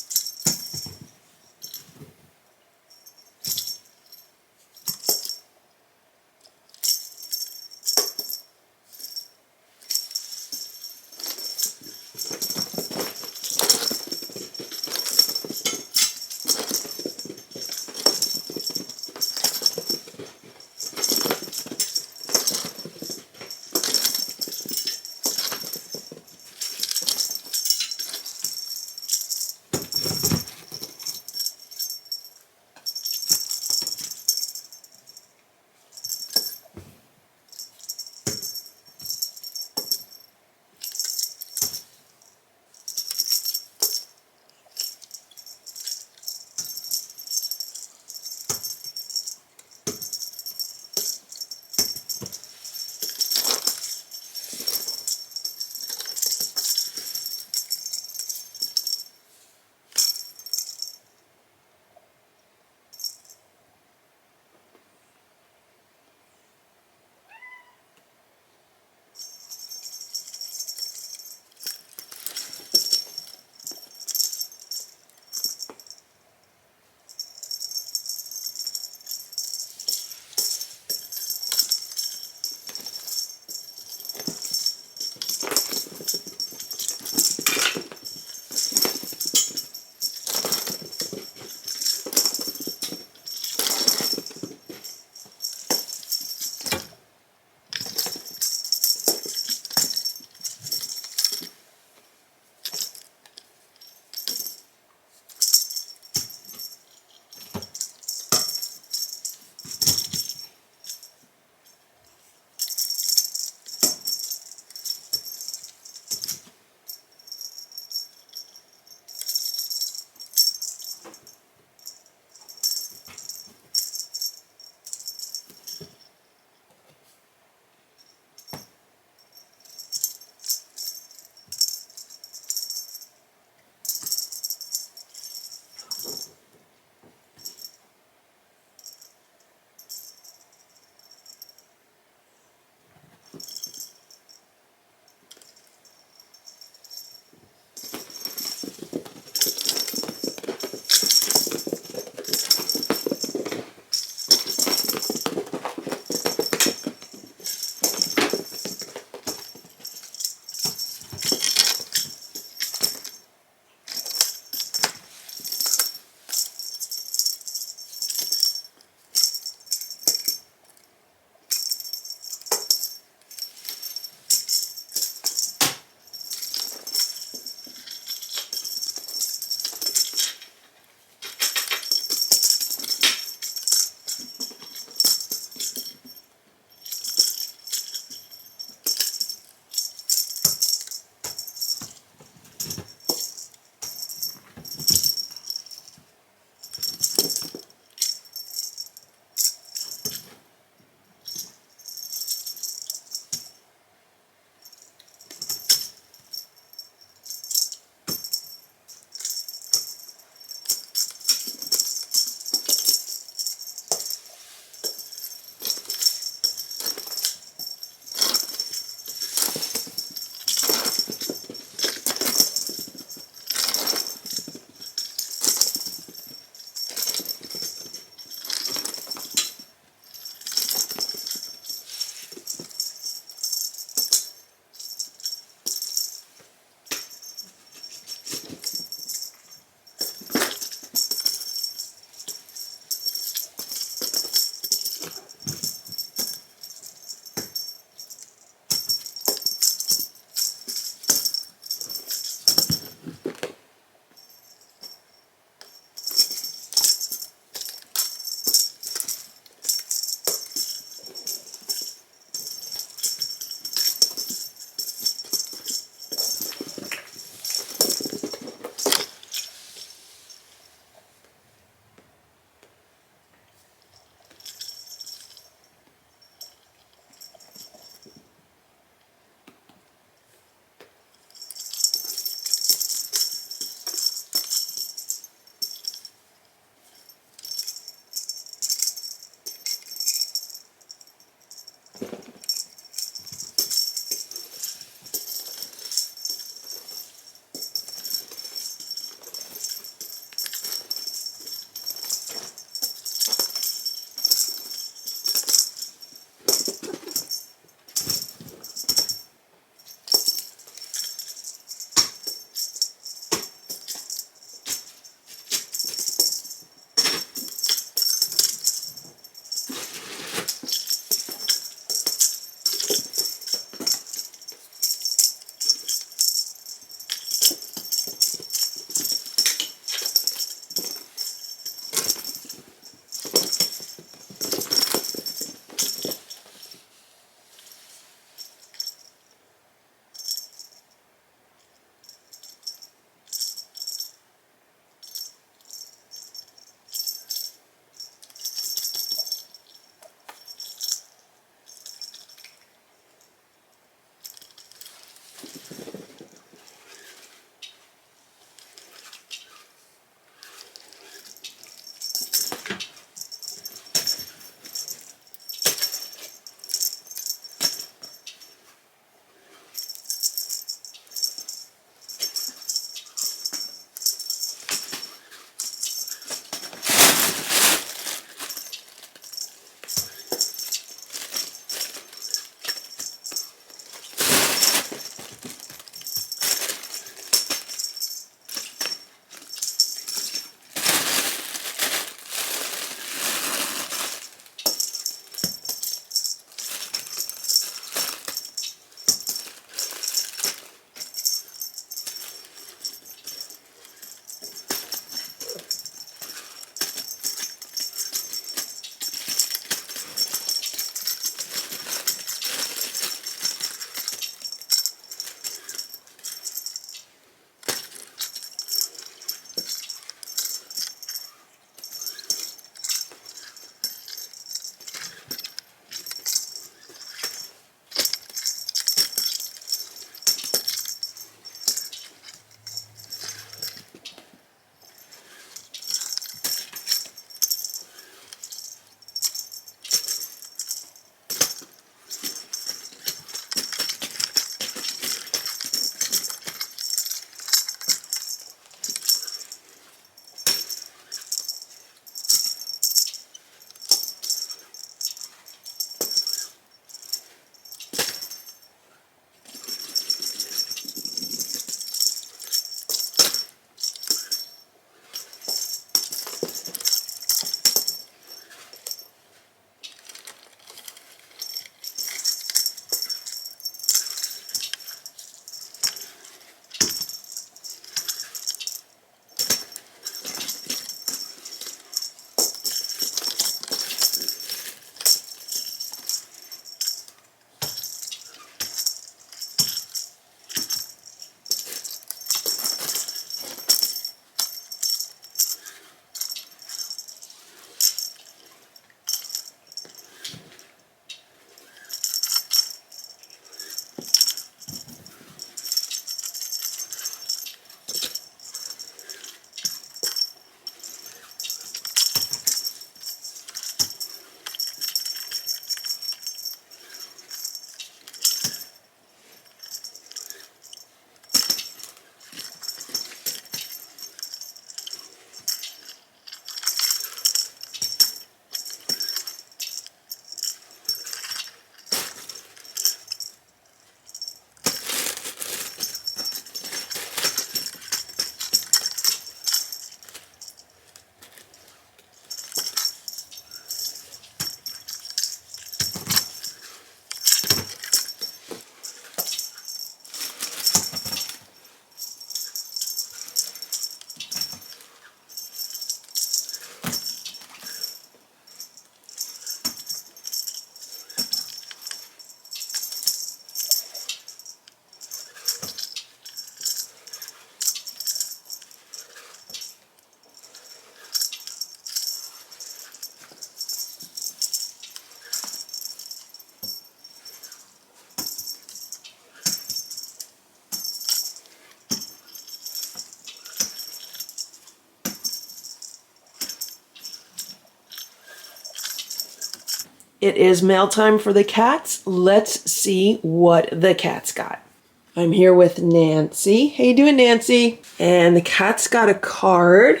S1: It is mail time for the cats. Let's see what the cats got. I'm here with Nancy. How you doing, Nancy? And the cat's got a card.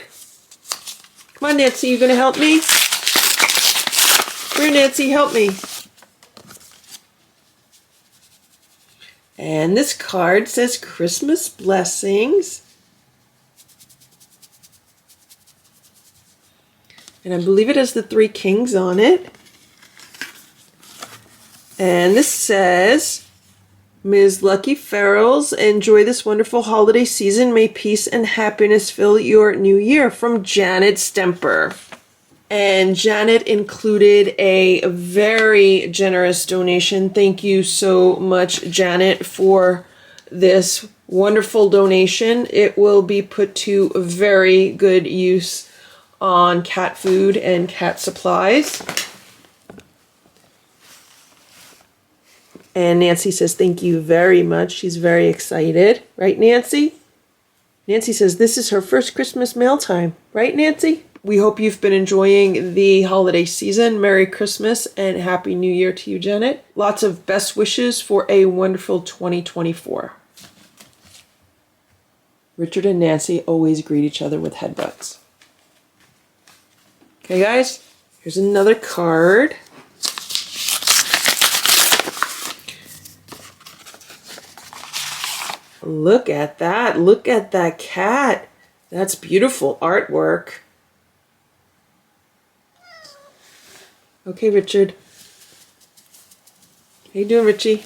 S1: Come on, Nancy, you gonna help me? Come here, Nancy, help me. And this card says Christmas blessings. And I believe it has the 3 kings on it. And this says, Ms. Lucky Farrells, enjoy this wonderful holiday season. May peace and happiness fill your new year, from Janet Stemper. And Janet included a very generous donation. Thank you so much, Janet, for this wonderful donation. It will be put to very good use on cat food and cat supplies. And Nancy says, thank you very much. She's very excited. Right, Nancy? Nancy says this is her first Christmas mail time. Right, Nancy? We hope you've been enjoying the holiday season. Merry Christmas and Happy New Year to you, Janet. Lots of best wishes for a wonderful 2024. Richard and Nancy always greet each other with headbutts. Okay, guys, here's another card. Look at that. Look at that cat. That's beautiful artwork. Okay, Richard. How you doing, Richie?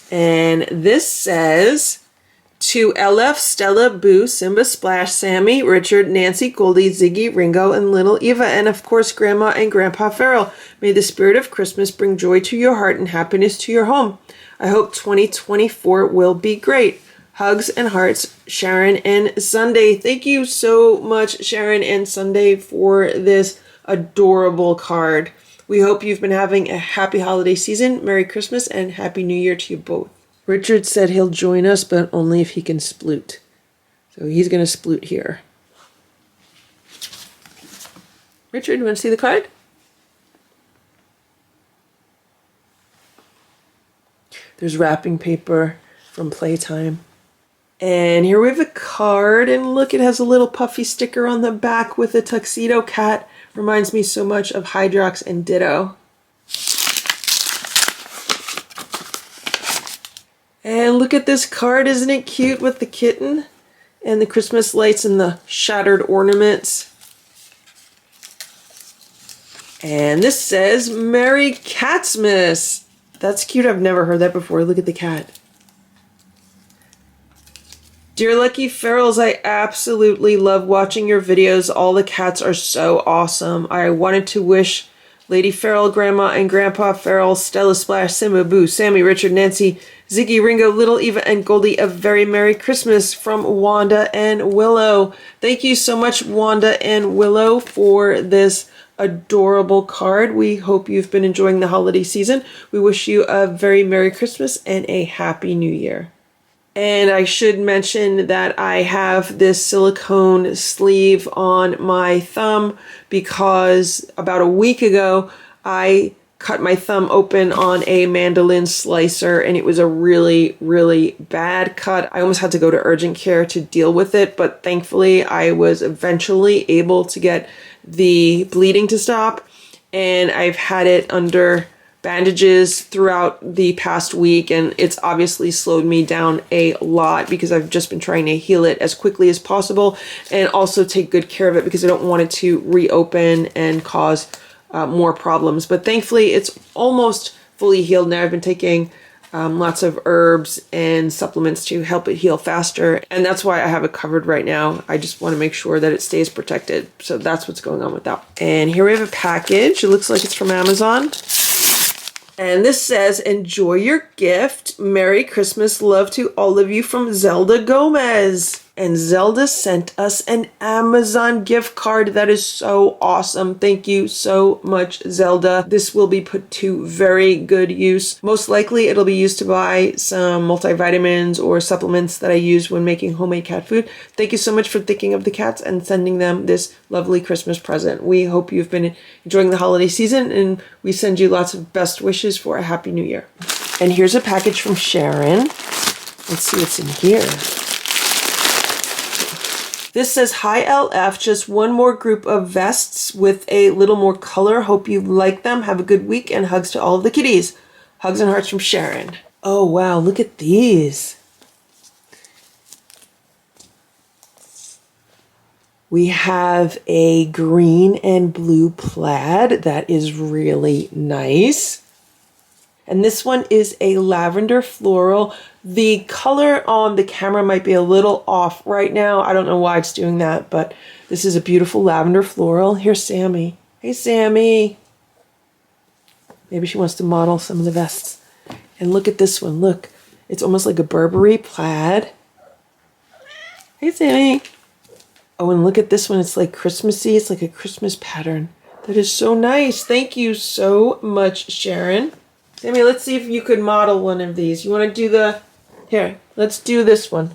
S1: And this says, to LF, Stella, Boo, Simba, Splash, Sammy, Richard, Nancy, Goldie, Ziggy, Ringo, and little Eva, and of course Grandma and Grandpa Farrell. May the spirit of Christmas bring joy to your heart and happiness to your home. I hope 2024 will be great. Hugs and hearts, Sharon and Sunday. Thank you so much, Sharon and Sunday, for this adorable card. We hope you've been having a happy holiday season. Merry Christmas and Happy New Year to you both. Richard said he'll join us, but only if he can sploot. So he's going to sploot here. Richard, you want to see the card? There's wrapping paper from Playtime. And here we have a card, and look, it has a little puffy sticker on the back with a tuxedo cat. Reminds me so much of Hydrox and Ditto. And look at this card, isn't it cute, with the kitten and the Christmas lights and the shattered ornaments. And this says, Merry Catsmas. That's cute. I've never heard that before. Look at the cat. Dear Lucky Farrells, I absolutely love watching your videos. All the cats are so awesome. I wanted to wish Lady Farrell, Grandma and Grandpa Farrell, Stella, Splash, Simba, Boo, Sammy, Richard, Nancy, Ziggy, Ringo, Little Eva, and Goldie a very Merry Christmas, from Wanda and Willow. Thank you so much, Wanda and Willow, for this adorable card. We hope you've been enjoying the holiday season. We wish you a very Merry Christmas and a Happy New Year. And I should mention that I have this silicone sleeve on my thumb because about a week ago I cut my thumb open on a mandolin slicer and it was a really, really bad cut. I almost had to go to urgent care to deal with it, but thankfully I was eventually able to get the bleeding to stop, and I've had it under bandages throughout the past week, and it's obviously slowed me down a lot because I've just been trying to heal it as quickly as possible and also take good care of it because I don't want it to reopen and cause more problems. But thankfully it's almost fully healed now. I've been taking lots of herbs and supplements to help it heal faster, and that's why I have it covered right now. I just want to make sure that it stays protected. So that's what's going on with that. And here we have a package. It looks like it's from Amazon. And this says, enjoy your gift. Merry Christmas. Love to all of you, from Zelda Gomez. And Zelda sent us an Amazon gift card. That is so awesome. Thank you so much, Zelda. This will be put to very good use. Most likely it'll be used to buy some multivitamins or supplements that I use when making homemade cat food. Thank you so much for thinking of the cats and sending them this lovely Christmas present. We hope you've been enjoying the holiday season, and we send you lots of best wishes for a happy new year. And here's a package from Sharon. Let's see what's in here. This says, hi LF, just one more group of vests with a little more color. Hope you like them. Have a good week, and hugs to all of the kitties. Hugs and hearts from Sharon. Oh wow, look at these. We have a green and blue plaid that is really nice. And this one is a lavender floral. The color on the camera might be a little off right now. I don't know why it's doing that, but this is a beautiful lavender floral. Here's Sammy. Hey, Sammy. Maybe she wants to model some of the vests. And look at this one. Look, it's almost like a Burberry plaid. Hey, Sammy. Oh, and look at this one. It's like Christmassy. It's like a Christmas pattern. That is so nice. Thank you so much, Sharon. Sammy, let's see if you could model one of these. You want to do the... Here, let's do this one.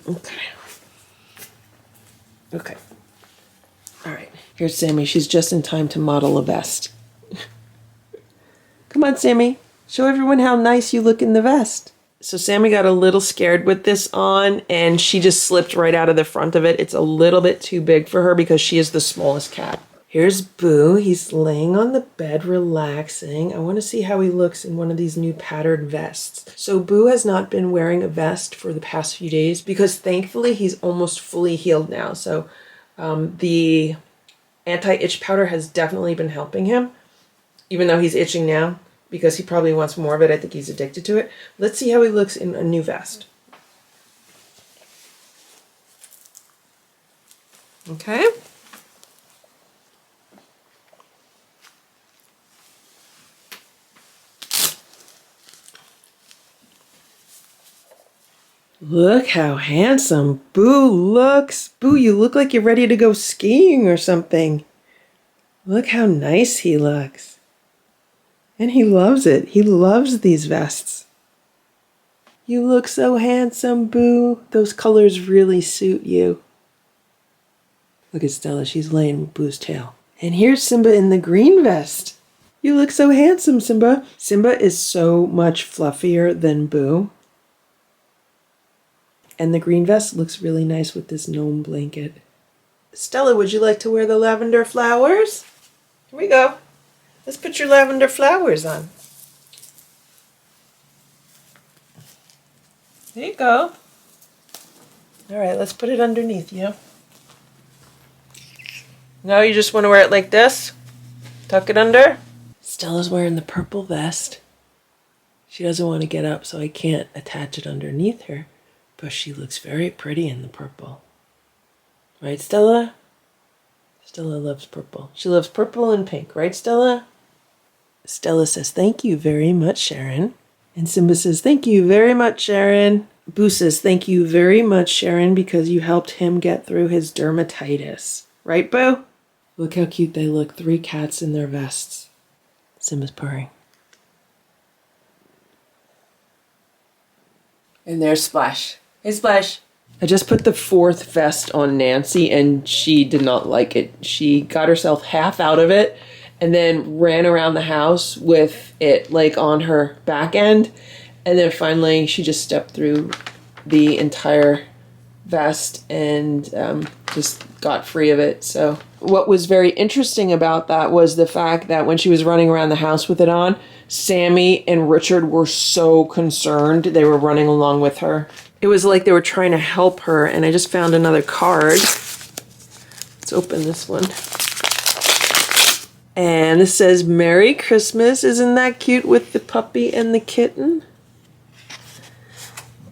S1: Okay. Okay. All right. Here's Sammy. She's just in time to model a vest. Come on, Sammy. Show everyone how nice you look in the vest. So Sammy got a little scared with this on, and she just slipped right out of the front of it. It's a little bit too big for her because she is the smallest cat. Here's Boo. He's laying on the bed relaxing. I want to see how he looks in one of these new patterned vests. So Boo has not been wearing a vest for the past few days because thankfully he's almost fully healed now. So the anti-itch powder has definitely been helping him, even though he's itching now because he probably wants more of it. I think he's addicted to it. Let's see how he looks in a new vest. Okay. Look how handsome Boo looks. Boo, you look like you're ready to go skiing or something. Look how nice he looks. And he loves it. He loves these vests. You look so handsome, Boo. Those colors really suit you. Look at Stella. She's laying Boo's tail. And here's Simba in the green vest. You look so handsome, Simba. Simba is so much fluffier than Boo. And the green vest looks really nice with this gnome blanket. Stella, would you like to wear the lavender flowers? Here we go. Let's put your lavender flowers on. There you go. All right, let's put it underneath you. Now you just want to wear it like this? Tuck it under? Stella's wearing the purple vest. She doesn't want to get up, so I can't attach it underneath her. But she looks very pretty in the purple. Right, Stella? Stella loves purple. She loves purple and pink, right, Stella? Stella says, thank you very much, Sharon. And Simba says, thank you very much, Sharon. Boo says, thank you very much, Sharon, because you helped him get through his dermatitis. Right, Boo? Look how cute they look. 3 cats in their vests. Simba's purring. And there's Splash. Hey, Splash. I just put the 4th vest on Nancy, and she did not like it. She got herself half out of it and then ran around the house with it like on her back end. And then finally she just stepped through the entire vest and just got free of it. So what was very interesting about that was the fact that when she was running around the house with it on, Sammy and Richard were so concerned. They were running along with her. It was like they were trying to help her, and I just found another card. Let's open this one. And it says, Merry Christmas. Isn't that cute with the puppy and the kitten?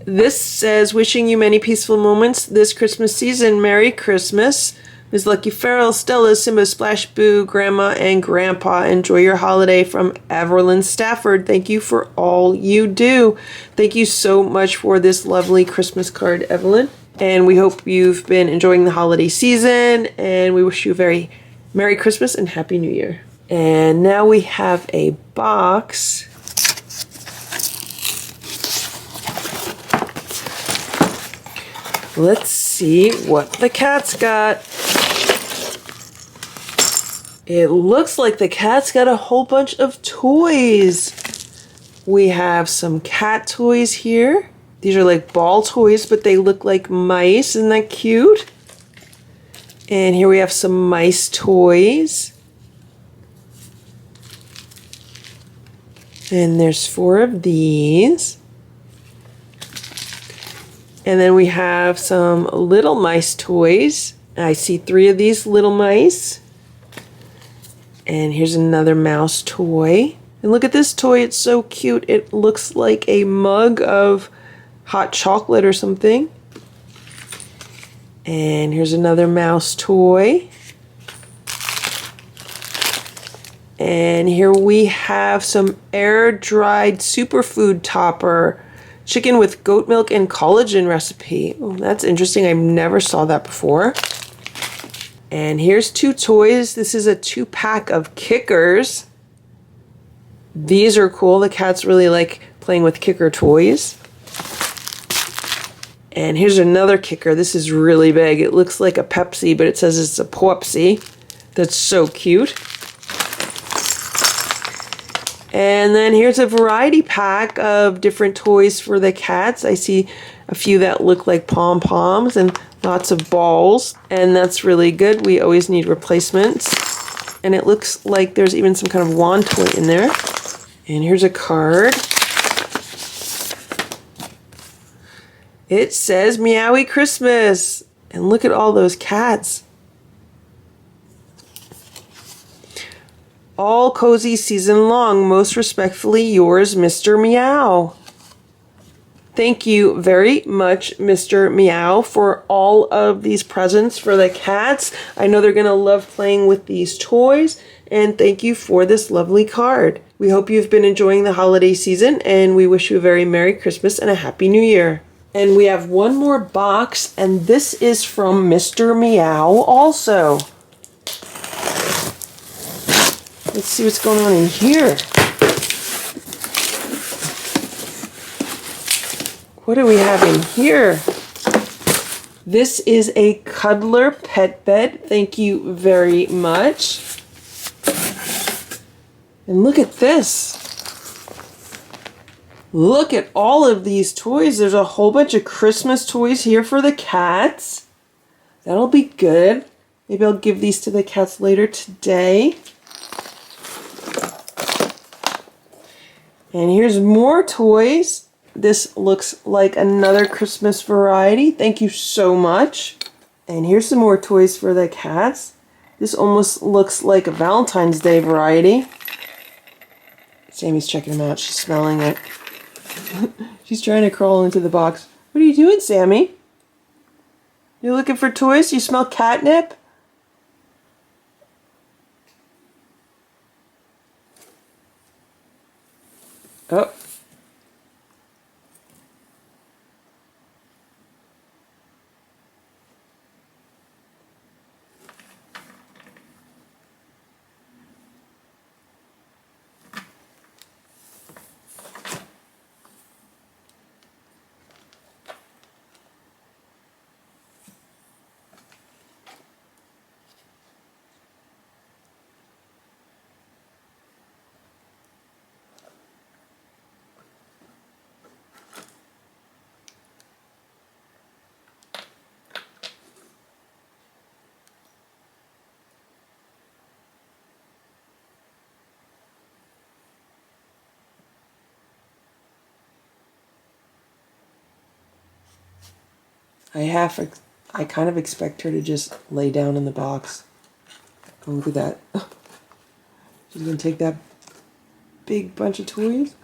S1: This says, wishing you many peaceful moments this Christmas season. Merry Christmas. Ms. Lucky Farrell, Stella, Simba, Splash, Boo, Grandma, and Grandpa. Enjoy your holiday from Avril Stafford. Thank you for all you do. Thank you so much for this lovely Christmas card, Evelyn. And we hope you've been enjoying the holiday season. And we wish you a very Merry Christmas and Happy New Year. And now we have a box. Let's see what the cat's got. It looks like the cat's got a whole bunch of toys. We have some cat toys here. These are like ball toys, but they look like mice. Isn't that cute? And here we have some mice toys. And there's 4 of these. And then we have some little mice toys. I see 3 of these little mice. And here's another mouse toy. And look at this toy, it's so cute. It looks like a mug of hot chocolate or something. And here's another mouse toy. And here we have some air-dried superfood topper. Chicken with goat milk and collagen recipe. Oh, that's interesting. I never saw that before. And here's 2 toys. This is a 2-pack of kickers. These are cool. The cats really like playing with kicker toys. And here's another kicker. This is really big. It looks like a Pepsi, but it says it's a Popsy. That's so cute. And then here's a variety pack of different toys for the cats. I see a few that look like pom-poms and lots of balls. And that's really good. We always need replacements. And it looks like there's even some kind of wand toy in there. And here's a card. It says Meowie Christmas. And look at all those cats. All cozy season long. Most respectfully yours, Mr. Meow. Thank you very much, Mr. Meow, for all of these presents for the cats. I know they're going to love playing with these toys. And thank you for this lovely card. We hope you've been enjoying the holiday season, and we wish you a very Merry Christmas and a Happy New Year. And we have one more box, and this is from Mr. Meow also. Let's see what's going on in here. What do we have in here? This is a Cuddler pet bed. Thank you very much. And look at this. Look at all of these toys. There's a whole bunch of Christmas toys here for the cats. That'll be good. Maybe I'll give these to the cats later today. And here's more toys. This looks like another Christmas variety. Thank you so much. And here's some more toys for the cats. This almost looks like a Valentine's Day variety. Sammy's checking them out. She's smelling it. She's trying to crawl into the box. What are you doing, Sammy? You looking for toys? You smell catnip? Oh. I kind of expect her to just lay down in the box. Oh, look at that. She's going to take that big bunch of toys.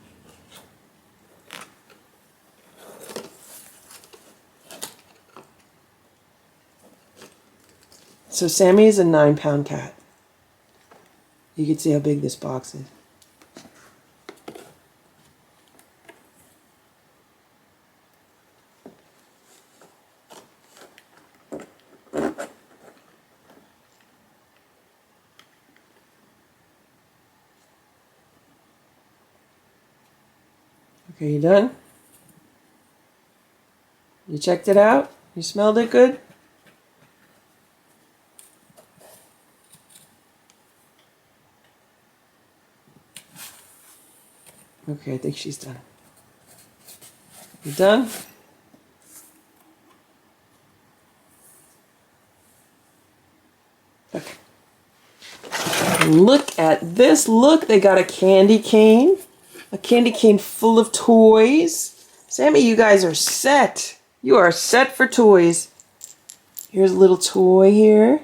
S1: So Sammy is a 9-pound cat. You can see how big this box is. Okay, you done? You checked it out? You smelled it good? Okay, I think she's done. You done? Okay. Look at this. Look, they got a candy cane. A candy cane full of toys. Sammy, you guys are set. You are set for toys. Here's a little toy here.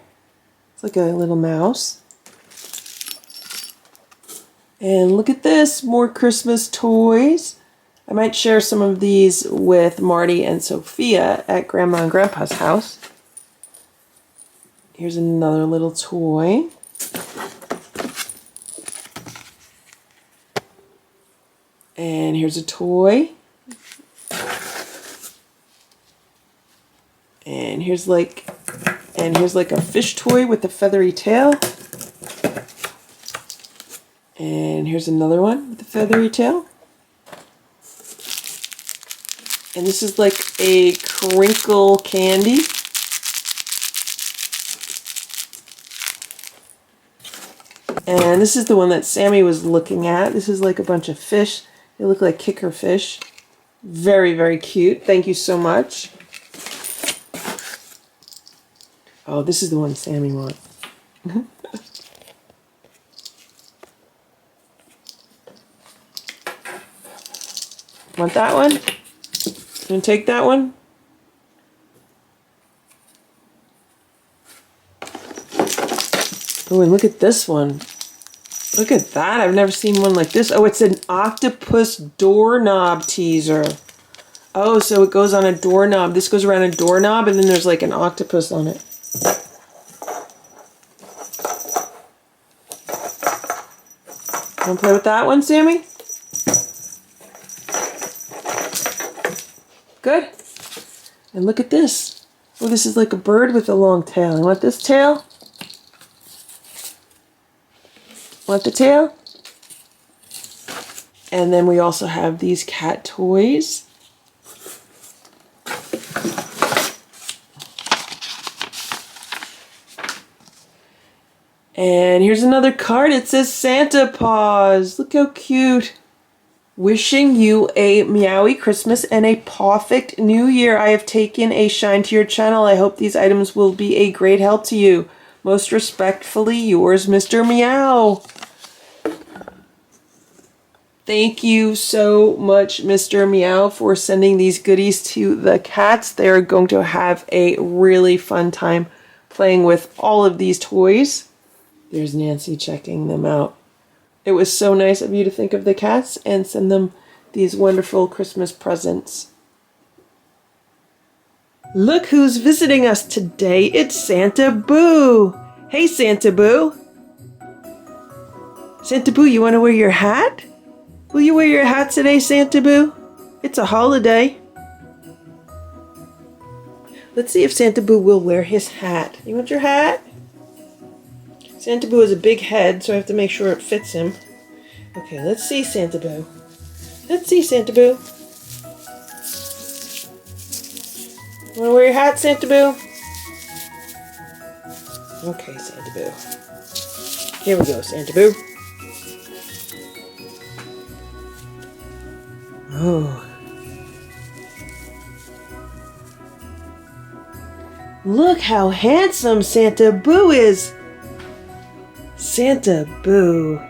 S1: It's like a little mouse. And look at this, more Christmas toys. I might share some of these with Marty and Sophia at Grandma and Grandpa's house. Here's another little toy. And here's a toy. And here's like a fish toy with a feathery tail. And here's another one with a feathery tail. And this is like a crinkle candy. And this is the one that Sammy was looking at. This is like a bunch of fish. They look like kicker fish. Very, very cute. Thank you so much. Oh, this is the one Sammy wants. Want that one? You want to take that one? Oh, and look at this one. Look at that. I've never seen one like this. Oh, it's an octopus doorknob teaser. Oh, so it goes on a doorknob. This goes around a doorknob, and then there's like an octopus on it. Want to play with that one, Sammy? Good. And look at this. Oh, this is like a bird with a long tail. You want this tail? Want the tail? And then we also have these cat toys. And here's another card. It says Santa Paws. Look how cute. Wishing you a meowy Christmas and a perfect New Year. I have taken a shine to your channel. I hope these items will be a great help to you. Most respectfully, yours, Mr. Meow. Thank you so much, Mr. Meow, for sending these goodies to the cats. They're going to have a really fun time playing with all of these toys. There's Nancy checking them out. It was so nice of you to think of the cats and send them these wonderful Christmas presents. Look who's visiting us today. It's Santa Boo. Hey, Santa Boo. Santa Boo, you want to wear your hat? Will you wear your hat today, Santa Boo? It's a holiday. Let's see if Santa Boo will wear his hat. You want your hat? Santa Boo has a big head, so I have to make sure it fits him. Okay, let's see Santa Boo. Let's see Santa Boo. You want to wear your hat, Santa Boo? Okay, Santa Boo. Here we go, Santa Boo. Oh. Look how handsome Santa Boo is. Santa Boo.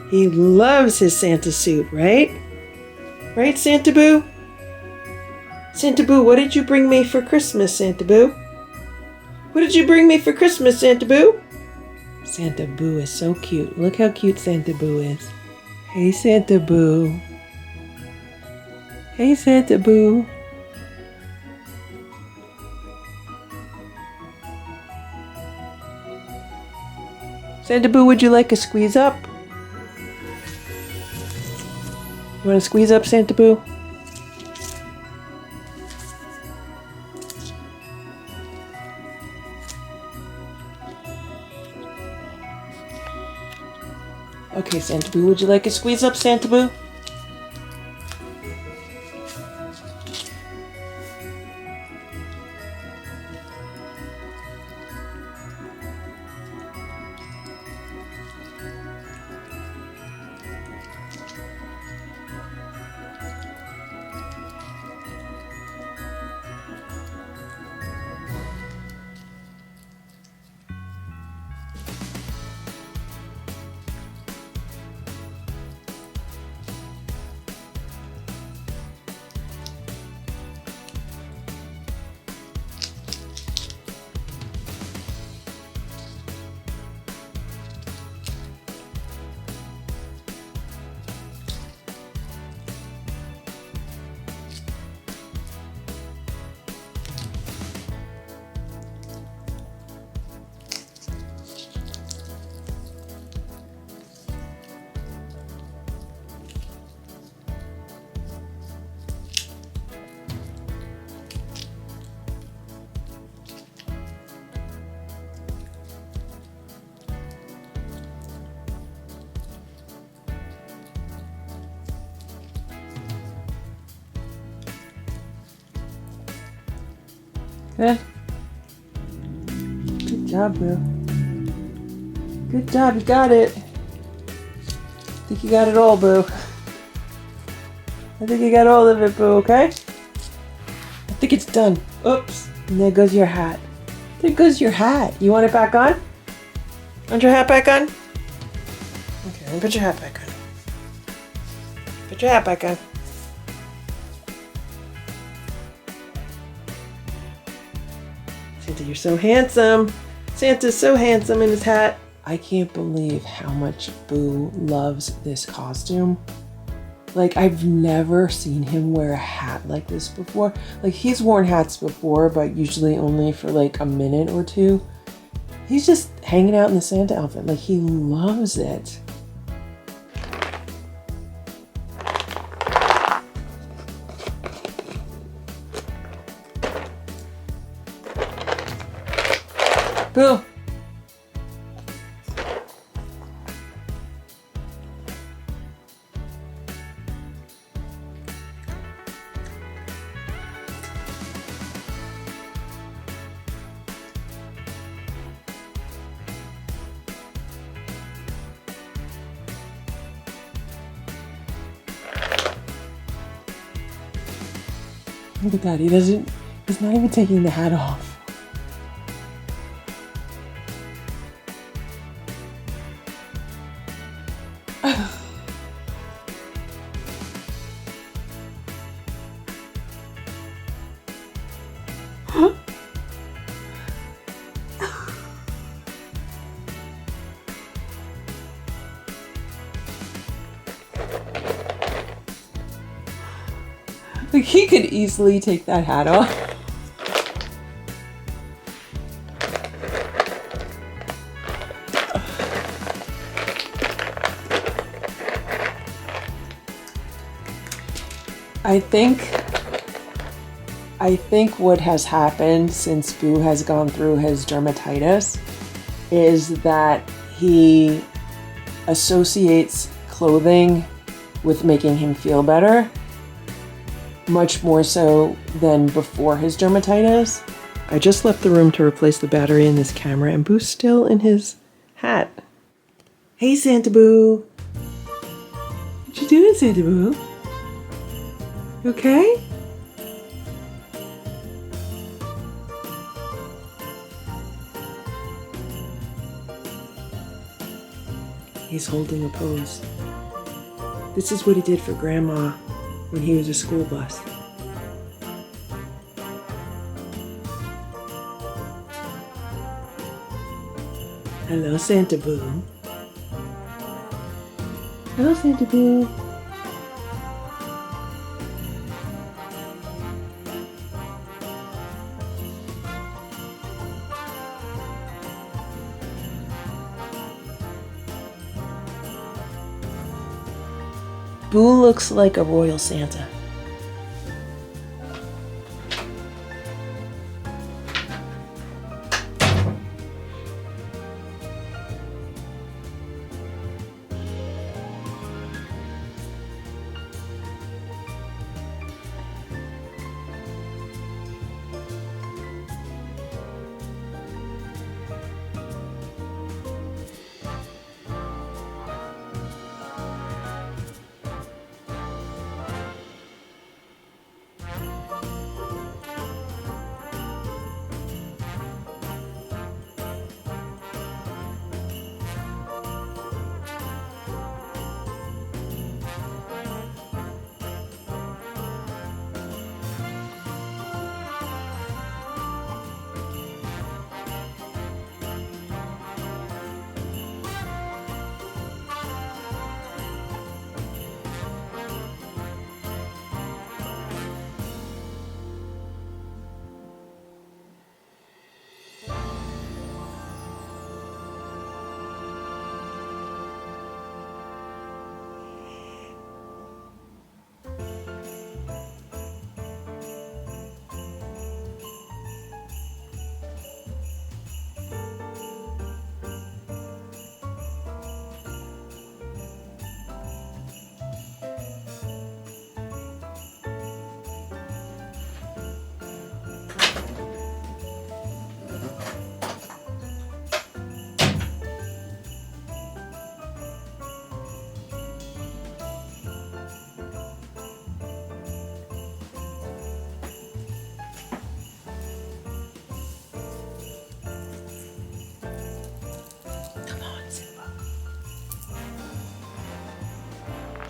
S1: He loves his Santa suit, right? Right, Santa Boo? Santa Boo, what did you bring me for Christmas, Santa Boo? What did you bring me for Christmas, Santa Boo? Santa Boo is so cute. Look how cute Santa Boo is. Hey, Santa Boo. Hey, Santa Boo. Santa Boo, would you like a squeeze up? You want to squeeze up, Santa Boo? Okay, Santa Boo, would you like a squeeze up, Santa Boo? Good. Good job, Boo. Good job, you got it. I think you got it all, Boo. I think you got all of it, Boo, okay? I think it's done. Oops. And there goes your hat. There goes your hat. You want it back on? Want your hat back on? Okay, let me put your hat back on. Put your hat back on. Santa, you're so handsome. Santa's so handsome in his hat. I can't believe how much Boo loves this costume. Like, I've never seen him wear a hat like this before. Like, he's worn hats before, but usually only for like a minute or two. He's just hanging out in the Santa outfit. Like, he loves it. Boo! Look at that, he's not even taking the hat off. Like, he could easily take that hat off. I think what has happened since Boo has gone through his dermatitis is that he associates clothing with making him feel better, much more so than before his dermatitis. I just left the room to replace the battery in this camera, and Boo's still in his hat. Hey, Santa Boo. What you doing, Santa Boo? You okay? He's holding a pose. This is what he did for Grandma when he was a school bus. Hello, Santa Boo. Hello, Santa Boo. Boo looks like a royal Santa.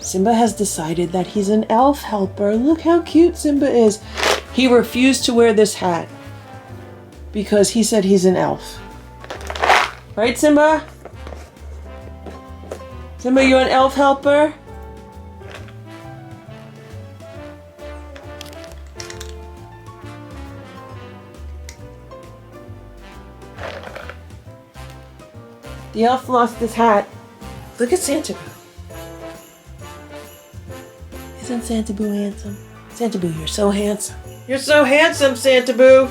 S1: Simba has decided that he's an elf helper. Look how cute Simba is. He refused to wear this hat because he said he's an elf. Right, Simba? Simba, you an elf helper? The elf lost his hat. Look at Santa Boo. Isn't Santa Boo handsome? Santa Boo, you're so handsome. You're so handsome, Santa Boo.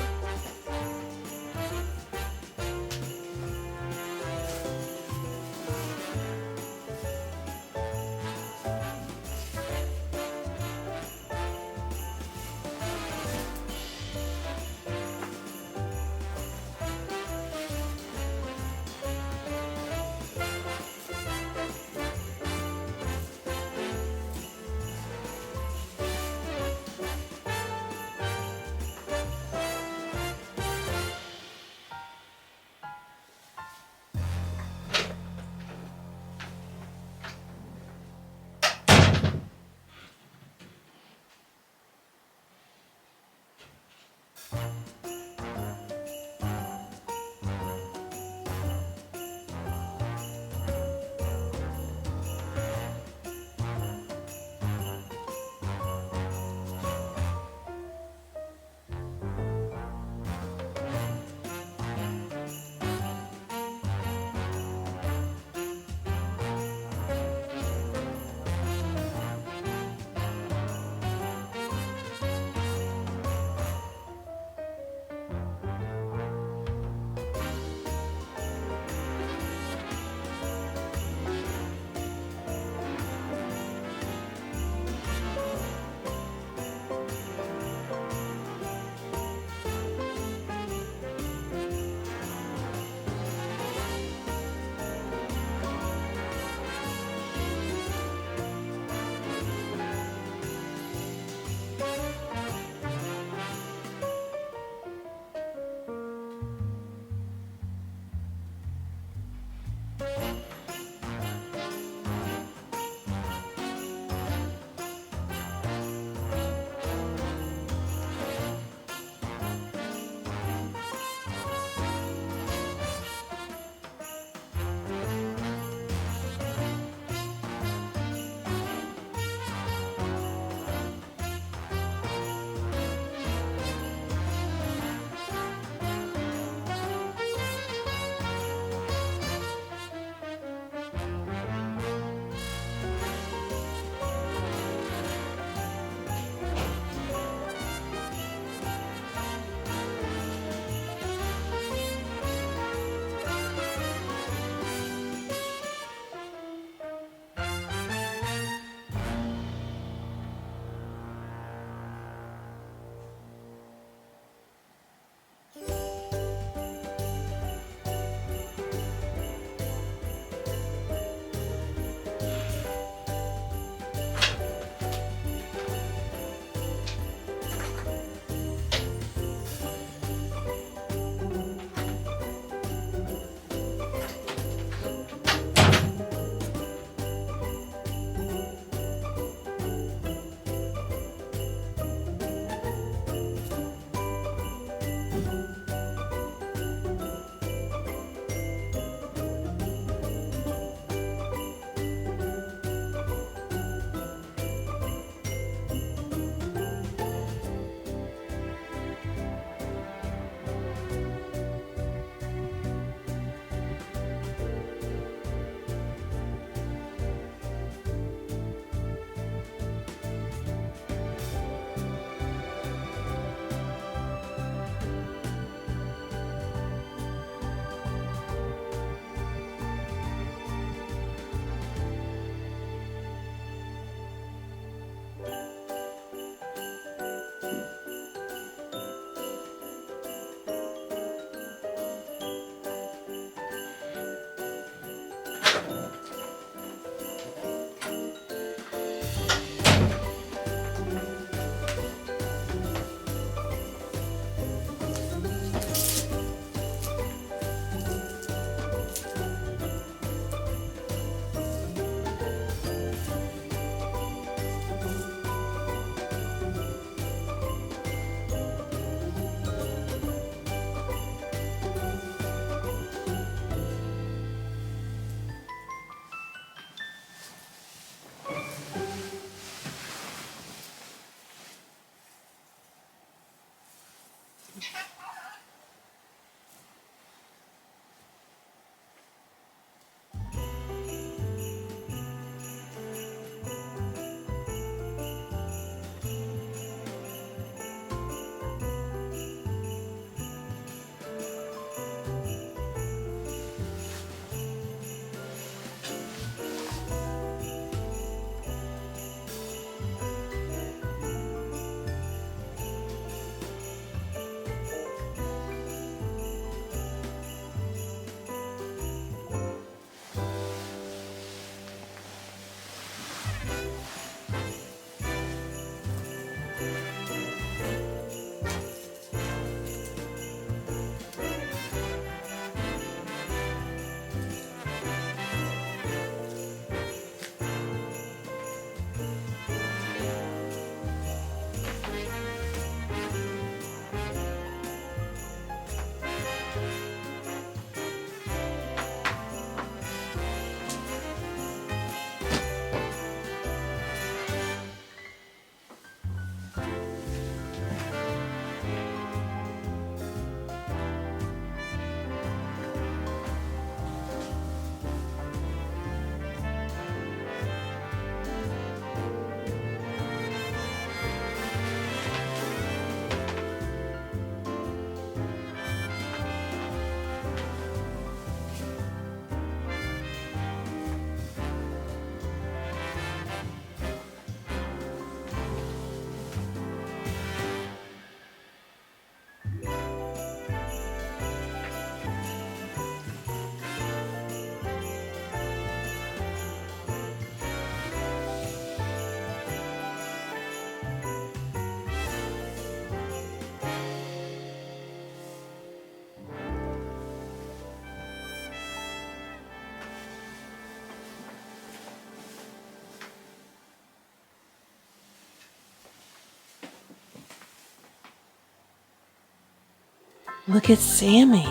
S1: Look at Sammy.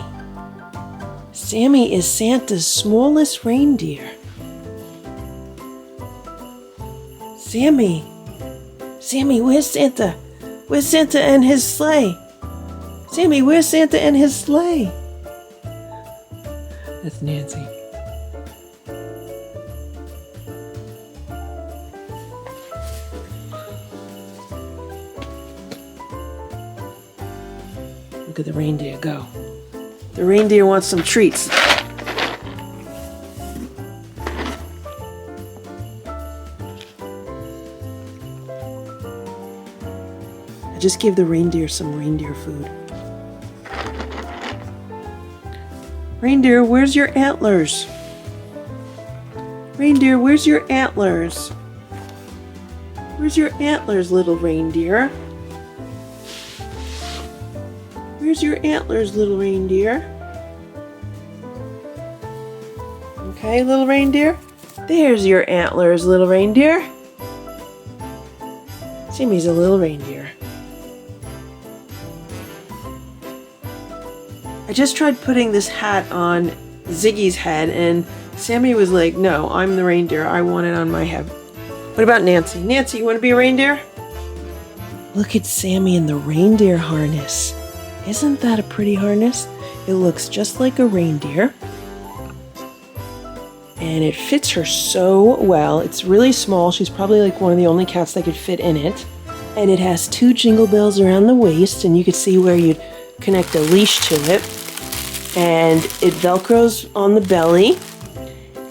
S1: Sammy is Santa's smallest reindeer. Sammy. Sammy, where's Santa? Where's Santa and his sleigh? Sammy, where's Santa and his sleigh? That's Nancy. Look at the reindeer go. The reindeer wants some treats. I just gave the reindeer some reindeer food. Reindeer, where's your antlers? Reindeer, where's your antlers? Where's your antlers, little reindeer? Where's your antlers, little reindeer? Okay, little reindeer? There's your antlers, little reindeer. Sammy's a little reindeer. I just tried putting this hat on Ziggy's head, and Sammy was like, no, I'm the reindeer. I want it on my head. What about Nancy? Nancy, you want to be a reindeer? Look at Sammy in the reindeer harness. Isn't that a pretty harness? It looks just like a reindeer. And it fits her so well. It's really small. She's probably like one of the only cats that could fit in it. And it has 2 jingle bells around the waist, and you could see where you'd connect a leash to it. And it velcros on the belly.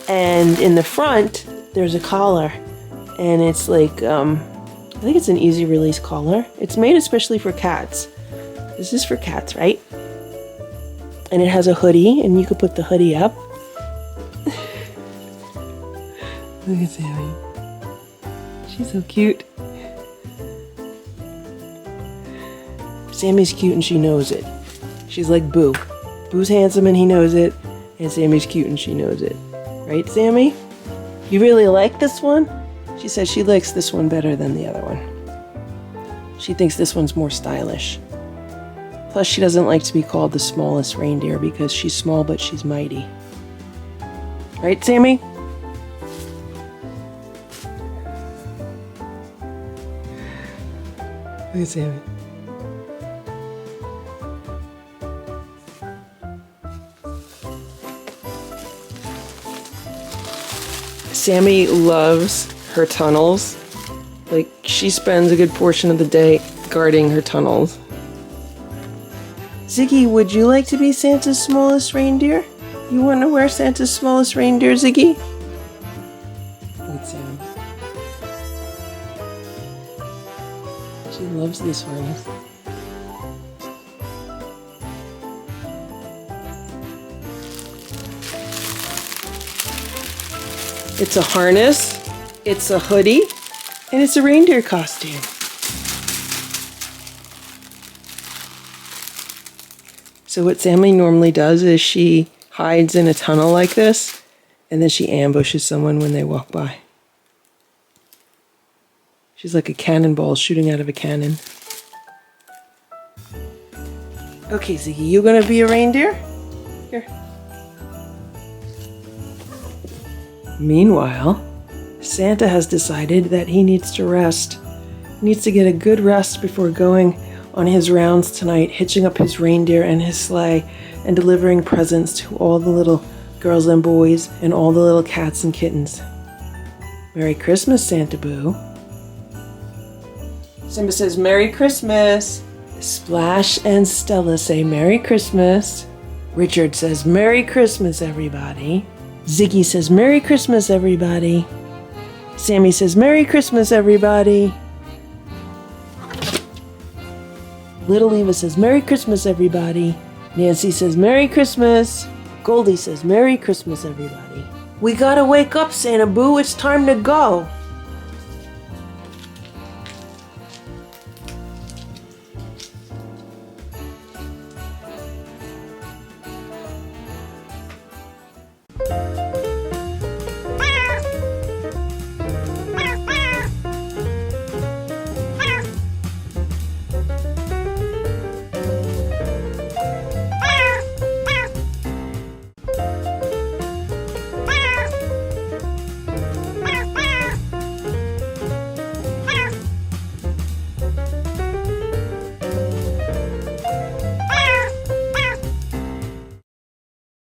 S1: And in the front, there's a collar. And it's like, I think it's an easy release collar. It's made especially for cats. This is for cats, right? And it has a hoodie, and you could put the hoodie up. Look at Sammy. She's so cute. Sammy's cute and she knows it. She's like Boo. Boo's handsome and he knows it, and Sammy's cute and she knows it. Right, Sammy? You really like this one? She says she likes this one better than the other one. She thinks this one's more stylish. Plus, she doesn't like to be called the smallest reindeer because she's small, but she's mighty. Right, Sammy? Look at Sammy. Sammy loves her tunnels. Like, she spends a good portion of the day guarding her tunnels. Ziggy, would you like to be Santa's smallest reindeer? You want to wear Santa's smallest reindeer, Ziggy? Look at Sammy. She loves this harness. It's a harness, it's a hoodie, and it's a reindeer costume. So what Sammy normally does is she hides in a tunnel like this, and then she ambushes someone when they walk by. She's like a cannonball shooting out of a cannon. Okay, Ziggy, you gonna be a reindeer? Here. Meanwhile, Santa has decided that he needs to rest. He needs to get a good rest before going on his rounds tonight, hitching up his reindeer and his sleigh and delivering presents to all the little girls and boys and all the little cats and kittens. Merry Christmas, Santa Boo. Simba says, Merry Christmas. Splash and Stella say, Merry Christmas. Richard says, Merry Christmas, everybody. Ziggy says, Merry Christmas, everybody. Sammy says, Merry Christmas, everybody. Little Eva says, Merry Christmas, everybody. Nancy says, Merry Christmas. Goldie says, Merry Christmas, everybody. We gotta wake up, Santa Boo. It's time to go.